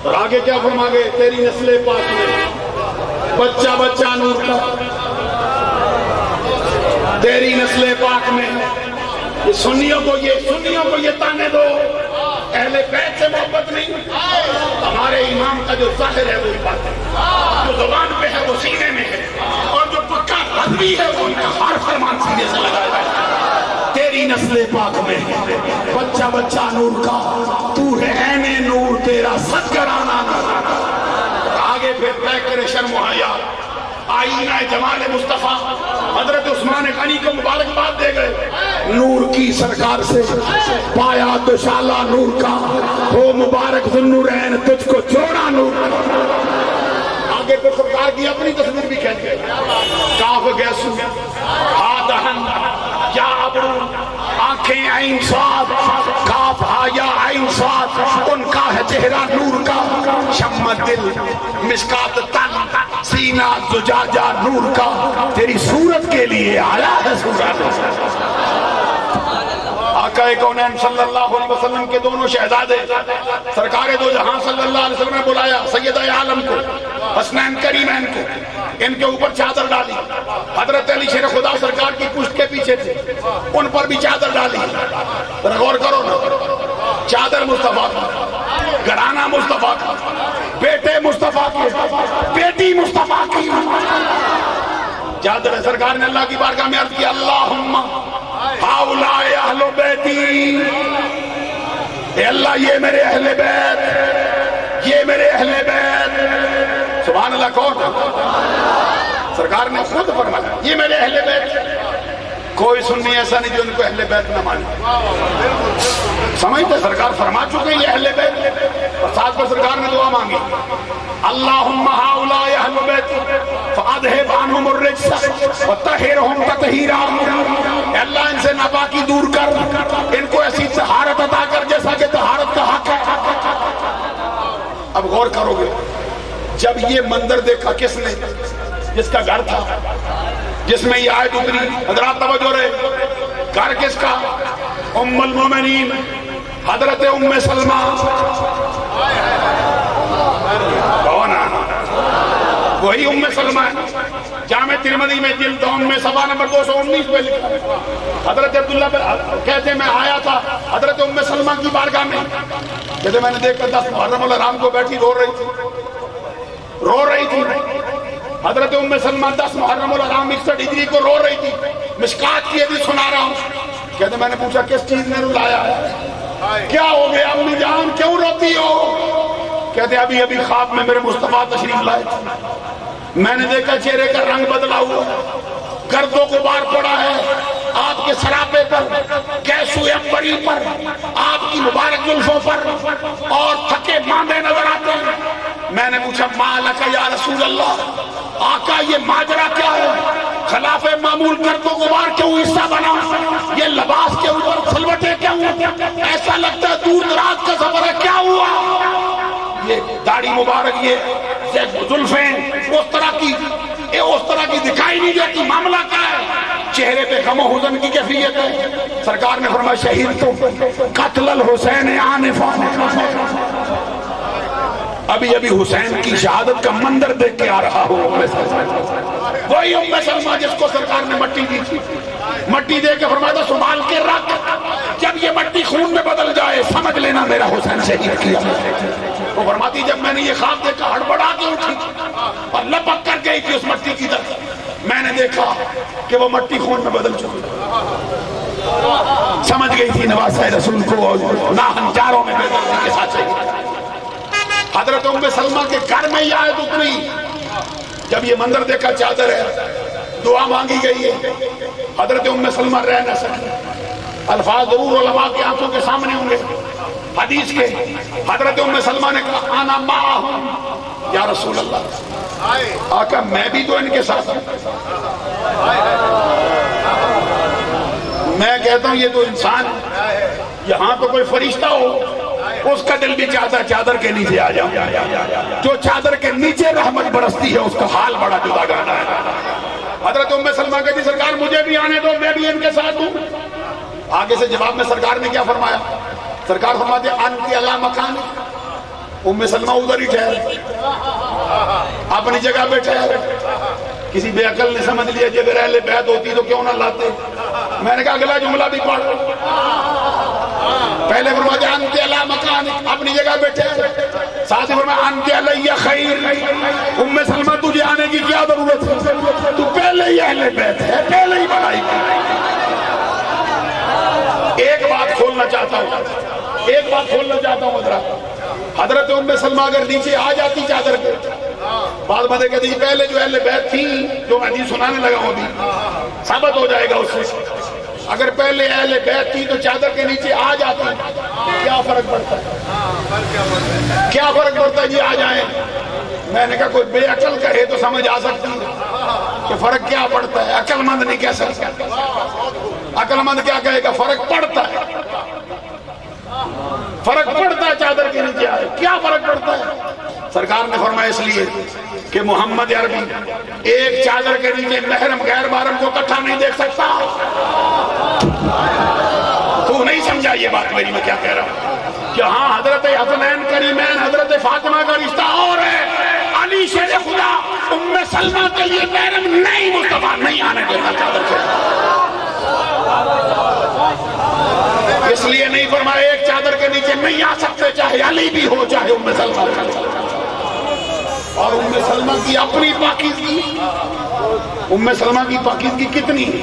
اور آگے کیا فرما گئے, تیری نسل پاک میں بچہ بچہ نور کا, تیری نسل پاک میں. یہ سنیوں کو یہ تانے دو, اہل بیت سے محبت نہیں, ہمارے امام کا جو ظاہر ہے وہی بات ہے, جو زبان پہ ہے وہ سینے میں ہے, اور جو پکا حضوی ہے وہ ان کا ہر فرمان سینے سے لگایا ہے. تیری نسل پاک میں بچہ بچہ نور کا, تو ہے عین نور تیرا صد گرانا. آگے پھر طے کرے شرم و حیا, آئینہ جمال مصطفیٰ حضرت عثمان غنی کو مبارکباد دے گئے. نور کی سرکار سے پایا دوشالہ نور کا, ہو مبارک ذوالنورین تجھ کو جوڑا نور. آگے پھر سرکار کی اپنی تصویر بھی کہہ گئے, کاف گیسو ہا دہن یا ابرو آنکھیں عین صاد, کاف ہا یا عین صاد, ان کا ہے چہرہ نور کا, شمع دل مشکات تن سینہ زجاجہ نور کا, تیری صورت کے لیے آیا ہے صورت. آقا کونین صلی اللہ علیہ وسلم کے دونوں شہزادے سرکار دو جہاں صلی اللہ علیہ وسلم نے بلایا سیدہ عالم کو, حسنین کریمین کو, ان کے اوپر چادر ڈالی. حضرت علی شیر خدا سرکار کی پشت کے پیچھے تھے, ان پر بھی چادر ڈالی. غور کرو نا, چادر مصطفیٰ کا, گھرانہ مصطفیٰ کا, بیٹے مصطفیٰ کے, بیٹی مصطفیٰ کی. چادر سرکار نے اللہ کی بارگاہ میں عرض کیا, اللہم ہاؤلاء اہل بیتی, اے اللہ یہ میرے اہل بیت, یہ میرے اہل بیت. سبحان اللہ. کون؟ سرکار نے خود فرمایا یہ میرے اہل بیت. کوئی سنی ایسا نہیں جو ان کو اہل بیت نہ مانے. سمجھتے سرکار فرما چکے یہ اہل بیت, اور ساتھ پر سرکار نے دعا مانگی, اللہم ہاؤلاء اہل بیت فاذہب عنہم الرجس وطہرہم تطہیرا. اے اللہ ان سے ناپاکی دور کر, ان کو ایسی طہارت عطا کر جیسا کہ طہارت کا حق ہے. اب غور کرو گے, جب یہ منظر دیکھا کس نے, جس کا گھر تھا, جس میں یہ آیت اتری, حضرات توجہ رہے, گھر کس کا؟ ام المومنین حضرت ام سلمہ. کون ہے؟ وہی ام سلمہ ہے. جامع ترمذی میں جلد دوم میں صفحہ نمبر 219 پہ لکھا ہے, حضرت عبداللہ کہتے میں آیا تھا حضرت ام سلمہ کی بارگاہ میں, کہتے میں نے دیکھا 10 محرم الحرام کو بیٹھی رو رہی تھی. حضرت ام سلمہ 10 محرم الحرام 61 ہجری کو رو رہی تھی. مشکات کی حدیث سنا رہا ہوں. کہتے میں نے پوچھا کس چیز نے رلایا ہے, کیا ہو گیا امی جان, کیوں روتی ہو؟ کہتے ابھی ابھی خواب میں میرے مصطفیٰ تشریف لائے, میں نے دیکھا چہرے کا رنگ بدلا ہوا, گرد و غبار پڑا ہے آپ کے سراپے پر, گیسو عنبری پر, آپ کی مبارک زلفوں پر, اور تھکے ماندے نظر آتے ہیں. میں نے پوچھا ما لک یا رسول اللہ, آقا یہ ماجرا کیا ہے, خلاف معمول گرد و غبار کیوں حصہ بنا, یہ لباس کے اوپر کھلوٹے کیوں, ایسا لگتا ہے دور دراز کا سفر ہے, کیا ہوا؟ یہ داڑھی مبارک, یہ زلفیں اس طرح کی دکھائی نہیں دیتی, معاملہ کیا ہے؟ چہرے پہ غم و حزن کی کیفیت ہے. سرکار نے فرمایا شہید تو قتل الحسین آنفا, ابھی ابھی حسین کی شہادت کا منظر دیکھ کے آ رہا ہوں. وہی ام سلمہ جس کو سرکار نے مٹی دی تھی, مٹی دے کے فرمایا تھا سنبھال کے رکھ, جب یہ مٹی خون میں بدل جائے سمجھ لینا میرا حسین شہید کیا. وہ فرماتی جب میں نے یہ خواب دیکھا ہڑبڑا کے اٹھی اور لپک کر گئی تھی اس مٹی کی طرف, میں نے دیکھا کہ وہ مٹی خون میں بدل چکی, سمجھ گئی تھی نواسہ رسول کو ناہن جاروں میں بے کے ساتھ شہید. حضرت ام سلمہ کے گھر میں یہ آیت اتری, جب یہ منظر دیکھا چادر ہے, دعا مانگی گئی ہے, حضرت ام سلمہ رہ نہ سکی, الفاظ ضرور علماء کی آنکھوں کے سامنے ہوں گے حدیث کے. حضرت ام سلمہ نے کہا انا معہم یا رسول اللہ، آقا میں بھی تو ان کے ساتھ ہوں. میں کہتا ہوں یہ تو انسان، یہاں تو کوئی فرشتہ ہو اس کا دل بھی چاہتا ہے چادر کے نیچے آ جاؤں. جو چادر کے نیچے رحمت برستی ہے اس کا حال بڑا جدا گانا ہے. حضرت ام سلمہ کہتی سرکار مجھے بھی آنے دو، میں بھی ان کے ساتھ ہوں. آگے سے جواب میں سرکار نے کیا فرمایا؟ سرکار فرماتے انتی علی مکان. ام سلمہ ادھر ہی ٹھہرے، اپنی جگہ پہ ٹھہرے. کسی بے عقل نے سمجھ لیا جب اہل بیت ہوتی تو کیوں نہ لاتے. میں نے کہا اگلا جملہ بھی پڑھ. پہلے فرماتے انتی علی مکان، اپنی جگہ پہ ٹھہرے. ساتھ ہی فرمایا انتی علی خیر. ام سلمہ تجھے آنے کی کیا ضرورت ہے؟ تو پہلے ہی اہل بیت ہے، پہلے ہی بڑائی. ایک بات کھولنا چاہتا ہوں حضرت ام سلمہ اگر نیچے آ جاتی چادر کے، بعض بندے کہتے ہیں پہلے جو اہل بیت تھی جو میں حدیث سنانے لگا ہوں ابھی ثابت ہو جائے گا اس سے. اگر پہلے اہل بیت تھی تو چادر کے نیچے آ جاتی، کیا فرق پڑتا ہے؟ کیا فرق پڑتا ہے جی آ جائیں. میں نے کہا کوئی بے عقل کہے تو سمجھ آ سکتی کہ فرق کیا پڑتا ہے. عقل مند نہیں کہہ سکتا. عقل مند کیا کہے گا؟ فرق پڑتا ہے، فرق پڑتا ہے چادر کے نیچے آئے. کیا فرق پڑتا ہے؟ سرکار نے فرمایا اس لیے کہ محمد عربی ایک چادر کے نیچے محرم غیر محرم کو اکٹھا نہیں دیکھ سکتا. تو نہیں سمجھا یہ بات میری میں کیا کہہ رہا ہوں کہ ہاں حضرت حسنین کریمین حضرت فاطمہ کا رشتہ اور ہے. علی شیر خدا ام سلمہ کے لیے محرم نہیں، مصطفیٰ نہیں آنے دیتا چادر کے. اس لیے نہیں فرمایا ایک چادر کے نیچے نہیں آ سکتے، چاہے علی بھی ہو چاہے ام سلمہ. اور ام سلمہ کی اپنی پاکیزگی، ام سلمہ کی پاکیزگی کتنی ہے.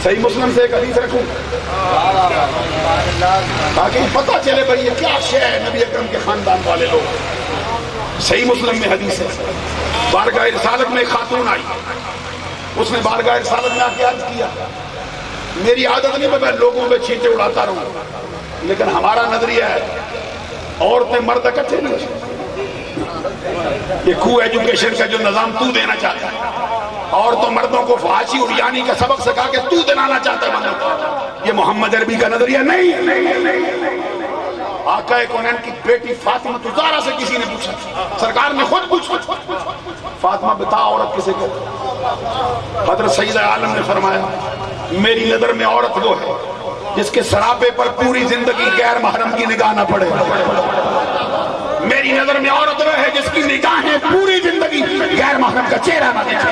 صحیح مسلم سے ایک حدیث رکھوں تاکہ پتہ چلے بھئی یہ کیا شے ہے نبی اکرم کے خاندان والے لوگ. صحیح مسلم میں حدیث ہے، بارگاہ رسالت میں ایک خاتون آئی. اس نے بارگاہ رسالت میں آ کے عرض کیا میری عادت نہیں میں لوگوں پہ چھینٹے اڑاتا رہوں، لیکن ہمارا نظریہ ہے عورتیں مرد اکٹھے نہیں. یہ کو ایجوکیشن کا جو نظام تو دینا چاہتا ہے، عورتوں مردوں کو فحاشی اور یعنی کا سبق سکھا کے تو دلانا چاہتا ہے بندوں کو، یہ محمد عربی کا نظریہ نہیں ہے. آقا کونین کی بیٹی فاطمہ زہرا سے کسی نے پوچھا، سرکار نے خود پوچھا فاطمہ بتا عورت کسے کہتے؟ حضرت سید عالم نے فرمایا میری نظر میں عورت وہ ہے جس کے سراپے پر پوری زندگی غیر محرم کی نگاہ نہ پڑے. میری نظر میں عورت وہ ہے جس کی نگاہیں پوری زندگی غیر محرم کا چہرہ نہ دیکھے.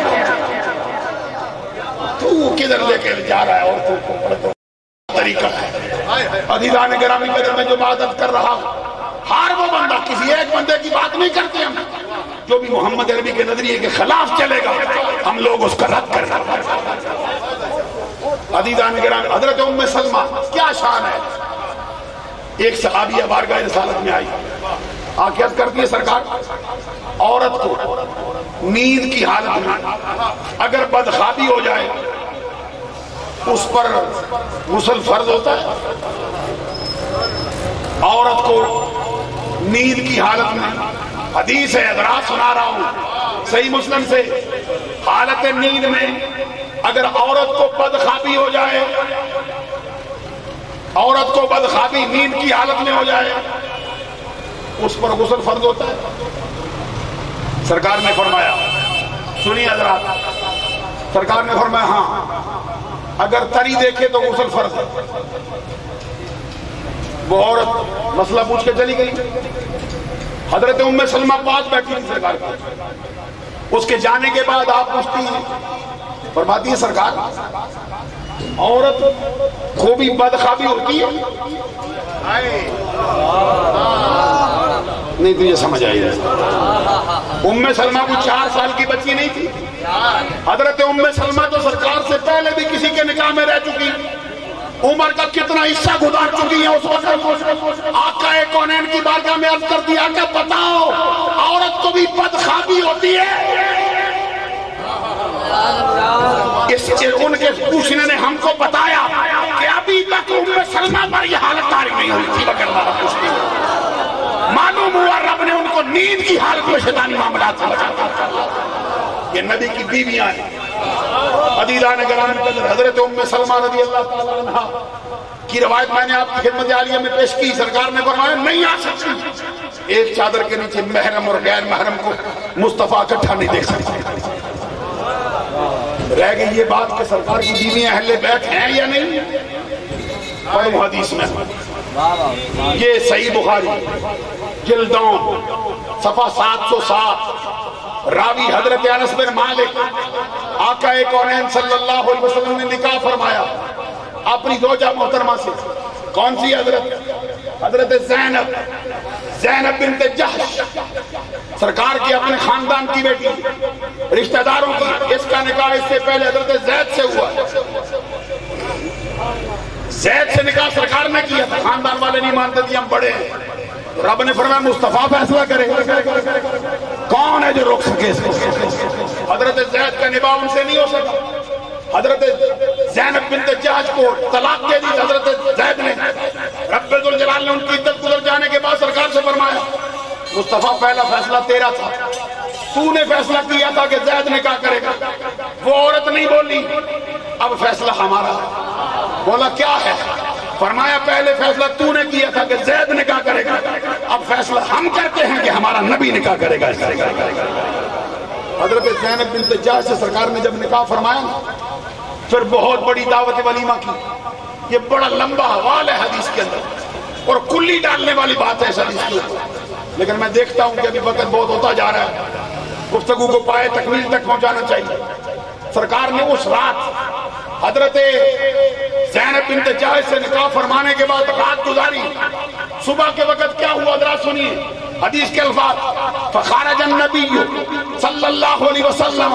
تو کدھر لے کے جا رہا ہے عورتوں کو؟ پڑھتوں طریقہ ہے. عزیزان گرامی قدر میں جو بات کر رہا ہوں، ہر وہ بندہ کسی ایک بندے کی بات نہیں کرتے ہم، جو بھی محمد عربی کے نظریے کے خلاف چلے گا ہم لوگ اس کا رد کریں. عزیزان گرامی حضرت ام سلمہ کیا شان ہے. ایک صحابیہ بارگاہ رسالت میں آئی، آکے عرض کرتی ہے سرکار عورت کو نیند کی حالت میں اگر بدخوابی ہو جائے اس پر غسل فرض ہوتا ہے. عورت کو نیند کی حالت میں، حدیث ہے حضرات سنا رہا ہوں صحیح مسلم سے، حالت نیند میں اگر عورت کو بدخوابی ہو جائے، عورت کو بدخوابی نیند کی حالت میں ہو جائے اس پر غسل فرض ہوتا ہے. سرکار نے فرمایا سنیے حضرات، سرکار نے فرمایا ہاں اگر تری دیکھے تو غسل فرض ہے. وہ عورت مسئلہ پوچھ کے چلی گئی. حضرت ام سلمہ پاس بیٹھی تھی سرکار کی. اس کے جانے کے بعد آپ پوچھتی ہیں، فرماتی ہیں سرکار عورت کو بھی بدخوابی ہوتی ہے؟ نہیں تجھے سمجھ آئی ہے. ام سلمہ کو 4 سال کی بچی نہیں تھی. حضرت ام سلمہ تو سرکار سے پہلے بھی کسی کے نکاح میں رہ چکی، عمر کا کتنا حصہ گزار چکی ہے. اس وقت آقا کونین کی بارگاہ میں عرض کر دیا آقا بتاؤ عورت کو بھی بدخوابی ہوتی ہے؟ ان کے پوچھنے نے ہم کو بتایا کہ اب ابھی تک ام سلمہ پر یہ حالت طاری نہیں ہوئی تھی مگر اللہ پوچھتی ہے معلوم ہوا رب نے ان کو نیند کی حالت میں شیطانی معاملات سے بچا دیا. یہ نبی کی بیویاں ہیں. عزیزان گرامی حضرت ام سلمہ رضی اللہ تعالیٰ عنہ کی روایت میں نے آپ کی خدمت عالیہ میں پیش کی. سرکار نے فرمایا نہیں آ سکتی. ایک چادر کے نیچے محرم اور غیر محرم کو مصطفیٰ اکٹھا نہیں دیکھ سکتے. رہ گئی یہ بات کہ سرکار کی بیویاں اہل بیت ہیں یا نہیں. پڑھو حدیث میں یہ صحیح بخاری جلدوں صفحہ 707 راوی حضرت انس بن مالک آقا کونین صلی اللہ علیہ وسلم نے نکاح فرمایا اپنی زوجہ محترمہ سے. کون سی حضرت؟ حضرت زینب بنت جحش سرکار کی اپنے خاندان کی بیٹی رشتہ داروں کی. اس کا نکاح اس سے پہلے حضرت زید سے ہوا. زید سے نکاح سرکار نے کیا تھا. خاندان والے نہیں مانتے تھے ہم بڑے ہیں. رب نے فرمایا مصطفیٰ فیصلہ کرے. کون ہے جو روک سکے اس کو؟ حضرت زید کا نکاح ان سے نہیں ہو سکا. حضرت زینب بنت جحش کو طلاق دے دی حضرت زید نے. رب ذوالجلال نے ان کی عدت گزر جانے کے بعد سرکار سے فرمایا مصطفیٰ پہلا فیصلہ تیرا تھا. تو نے فیصلہ کیا تھا کہ زید نے کیا کرے گا. وہ عورت نہیں بولی اب فیصلہ ہمارا. بولا کیا ہے؟ فرمایا پہلے فیصلہ تو نے کیا تھا کہ زید نے کیا کرے گا. اب فیصلہ ہم کرتے ہیں کہ ہمارا نبی نے کیا کرے گا. حضرت زینب بنت جحش سے سرکار نے جب نکاح فرمایا پھر بہت بڑی دعوت ولیمہ کی. یہ بڑا لمبا حوال ہے حدیث کے اندر اور کلی ڈالنے والی بات ہے اس حدیث کے اوپر. لیکن میں دیکھتا ہوں کہ ابھی وقت بہت ہوتا جا رہا ہے. گفتگو کو پائے تکمیل تک پہنچانا چاہیے. سرکار نے اس رات حضرت زینب بنت جحش سے نکاح فرمانے کے بعد رات گزاری. صبح کے وقت کیا ہوا ذرا سنیے حدیث کے الفاظ. فخرج النبی صلی اللہ علیہ وسلم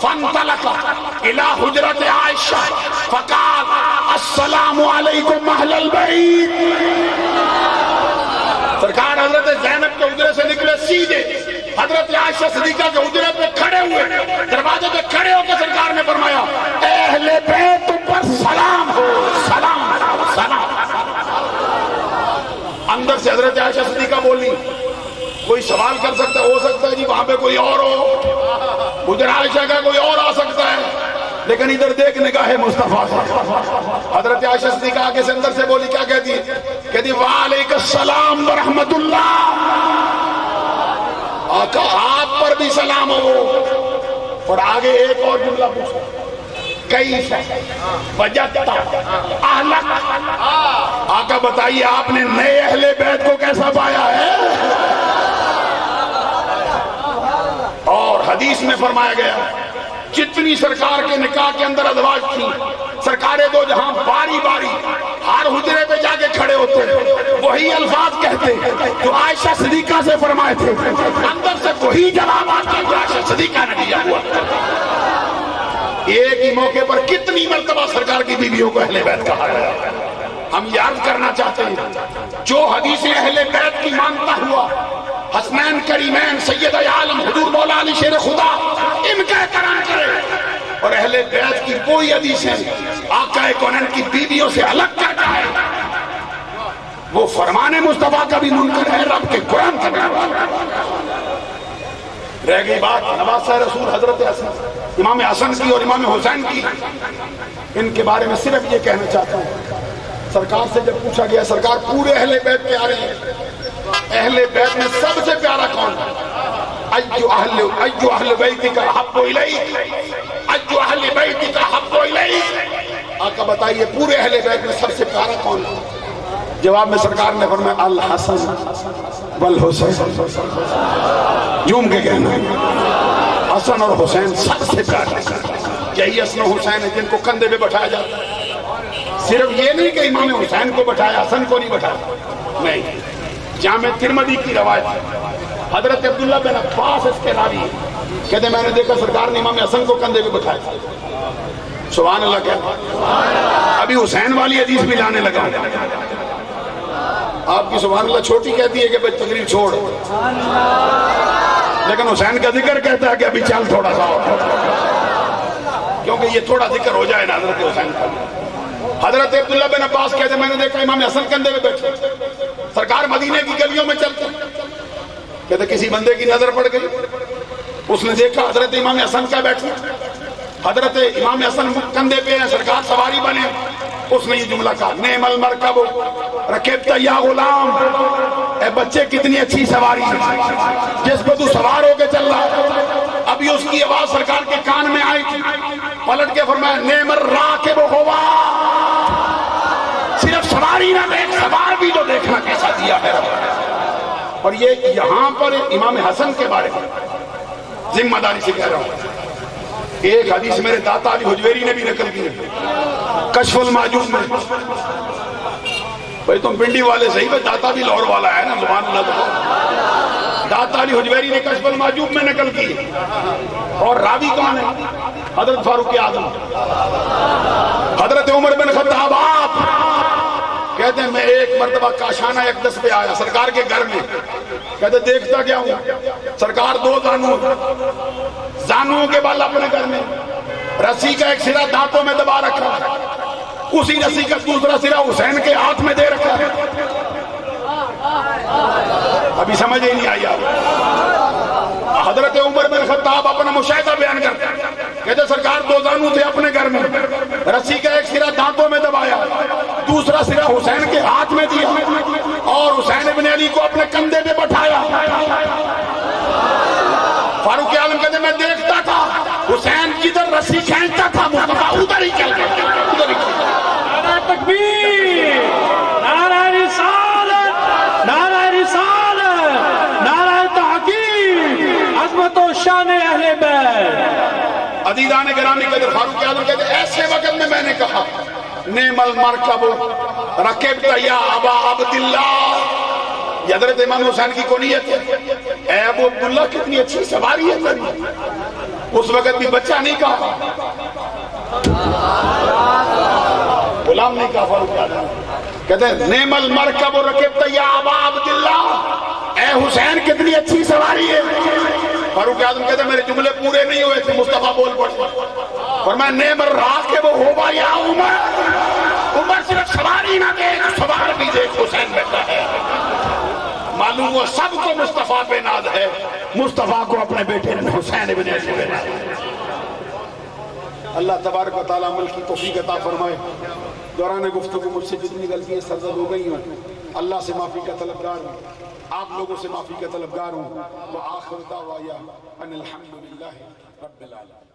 فانطلق الى حجرت عائشہ فقال السلام علیکم اہل البیت. سرکار حضرت زینب کے حجرے سے نکلے سیدھے حضرت عائشہ صدیقہ کے حجرے پہ کھڑے ہوئے. دروازے پہ کھڑے ہو کے سرکار نے فرمایا اہل بیت پر سلام ہو. سلام سلام. اندر سے حضرت عائشہ صدیقہ بولی کوئی سوال کر سکتا ہے ہو سکتا ہے جی وہاں پہ کوئی اور ہو. حجرہ عائشہ کا کوئی اور آ سکتا ہے لیکن ادھر دیکھ نگاہ مصطفیٰ. حضرت عائشہ صدیقہ آگے سے اندر سے بولی کیا کہتی ہے؟ کہتی وعلیکم السلام ورحمت اللہ. آقا آپ پر بھی سلام ہو. اور آگے ایک اور جملہ پوچھو کیف وجدت اہلک. آقا بتائیے آپ نے نئے اہل بیت کو کیسا پایا ہے. اور حدیث میں فرمایا گیا جتنی سرکار کے نکاح کے اندر ازواج تھی سرکار دو جہاں باری باری ہر حجرے پہ جا کے کھڑے ہوتے وہی الفاظ کہتے جو عائشہ صدیقہ سے فرمائے تھے. اندر سے وہی جواب آتا جو عائشہ صدیقہ نے دیا ہوا. ایک ہی موقع پر کتنی مرتبہ سرکار کی بیویوں کو اہل بیت کہا گیا. ہم یہ عرض کرنا چاہتے ہیں جو حدیث اہل بیت کی مانتا ہوا حسنین کریمین سید عالم حضور مولا علی شیر خدا ان کا احترام کرے اور اہل بیت کی کوئی حدیثیں آقا کونین کی بیویوں سے الگ کرتا ہے وہ فرمان مصطفیٰ کا بھی منکر ہے رب کے قرآن کا بھی. رہ گئی بات نواسہ رسول حضرت حسن امام حسن کی اور امام حسین کی. ان کے بارے میں صرف یہ کہنا چاہتا ہوں سرکار سے جب پوچھا گیا سرکار پورے اہل بیت پیارے ہیں اہل بیت میں سب سے پیارا کون ہے؟ ایو اہل بیتک احب الیک ایو اہل بیتک احب الیک. آقا بتائیے پورے اہل بیت میں سب سے پیارا کون ہے؟ جواب میں سرکار نے فرمایا الحسن والحسین. جھوم کے کہنا حسن اور حسین سب سے پیارے. یہی حسن و حسین ہے جن کو کندھے پہ بٹھایا جاتا ہے. صرف یہ نہیں کہ امام حسین کو بٹھایا حسن کو نہیں بٹھایا. نہیں. جامع ترمذی کی روایت ہے حضرت عبداللہ بن عباس اس کے راوی کہتے میں نے دیکھا سرکار نے امام حسن کو کندھے پہ بٹھایا. سبحان اللہ کہتے ابھی حسین والی حدیث بھی لانے لگا. آپ کی سبحان اللہ چھوٹی کہتی ہے کہ بھئی تقریر چھوڑ لیکن حسین کا ذکر کہتا ہے کہ ابھی چل تھوڑا سا کیونکہ یہ تھوڑا ذکر ہو جائے نا حضرت حسین کا. حضرت عبداللہ بن عباس کہتے ہیں میں نے دیکھا امام حسن کندھے پہ بیٹھے، سرکار مدینے کی گلیوں میں چلتے، کہتے کسی بندے کی نظر پڑ گئی، اس نے دیکھا حضرت امام حسن کا بیٹھے، حضرت امام حسن کندھے پہ ہیں، سرکار سواری بنے، اس نے یہ جملہ کہا نعم المرکب رکبت یا غلام، اے بچے کتنی اچھی سواری ہے جس پہ تو سوار ہو کے چل رہا ہے۔ ابھی اس کی آواز سرکار کے کان میں آئی تھی، پلٹ کے فرمایا نعم الراکب ہوا، صرف سواری نہ دیکھ سوار بھی تو دیکھنا کیسا دیا ہے رب۔ اور یہ یہاں پر امام حسن کے بارے میں ذمہ داری سے کہہ رہا ہوں، ایک حدیث میرے داتا علی حجویری نے بھی نقل کی ہے کشف المعجوب میں۔ بھئی تم پنڈی والے صحیح، بھئی داتا بھی لاہور والا ہے نا، سبحان اللہ تو داتا علی حجویری نے کشف المعجوب میں نقل کی ہے، اور راوی کون ہے؟ حضرت فاروق اعظم، حضرت عمر بن خطاب۔ آپ کہتے ہیں میں ایک مرتبہ کاشانہ اقدس پہ آیا سرکار کے گھر میں، کہتے دیکھتا کیا ہوں، سرکار دو زانوں کے بال اپنے گھر میں، رسی کا ایک سرا دانتوں میں دبا رکھا، اسی رسی کا دوسرا سرا حسین کے ہاتھ میں دے رکھا ہے۔ ابھی سمجھ ہی نہیں آئی آپ۔ حضرت عمر بن خطاب اپنا مشاہدہ بیان کرتے ہیں، کہتے سرکار دو زانوں تھے اپنے گھر میں، رسی کا ایک سرا دانتوں میں دبایا، دوسرا سرا حسین کے ہاتھ میں دیا، اور حسین ابن علی کو اپنے کندھے پہ بٹھایا۔ فاروق اعظم کہتے میں دیکھتا تھا حسین جدھر رسی کھینچتا تھا مصطفیٰ ادھر ہی چل گیا، ادھر ہی چل گیا۔ نعرہ تکبیر، نعرہ رسالت، نعرہ رسالت، نعرہ تحقیق، عظمت و شان اہل بیت۔ عزیزان گرامی قدر، فاروق اعظم کہتے ایسے وقت میں نے کہا نعم المرکب رکبت یا ابا عبداللہ، یہ حضرت امام حسین کی کنیت ہے، اے ابو عبداللہ کتنی اچھی سواری ہے تیری۔ اس وقت بھی بچہ نہیں کہا، غلام نہیں کہا فاروق اعظم، کہتے ہیں نعم المرکب رکبت یا ابا عبداللہ، اے حسین کتنی اچھی سواری ہے۔ فاروق اعظم کہتے ہیں میرے جملے پورے نہیں ہوئے تھے، مصطفیٰ بول پڑے، فرمایا نعم الراکب ہوا یا عمر، عمر صرف سواری نہ دیکھ سوار بھی دیکھ، حسین بیٹھا ہے۔ معلوم ہوا سب کو مصطفیٰ پہ ناز ہے، مصطفیٰ کو اپنے بیٹے حسین ابن علی پہ ناز ہے۔ اللہ تبارک و تعالیٰ عمل کی توفیق عطا فرمائے۔ دوران گفتگو مجھ سے جتنی غلطیاں سرزد ہو گئی ہوں اللہ سے معافی کا طلبگار ہوں، آپ لوگوں سے معافی کا طلبگار ہوں۔ وآخر دعوایا ان الحمدللہ رب العالمین۔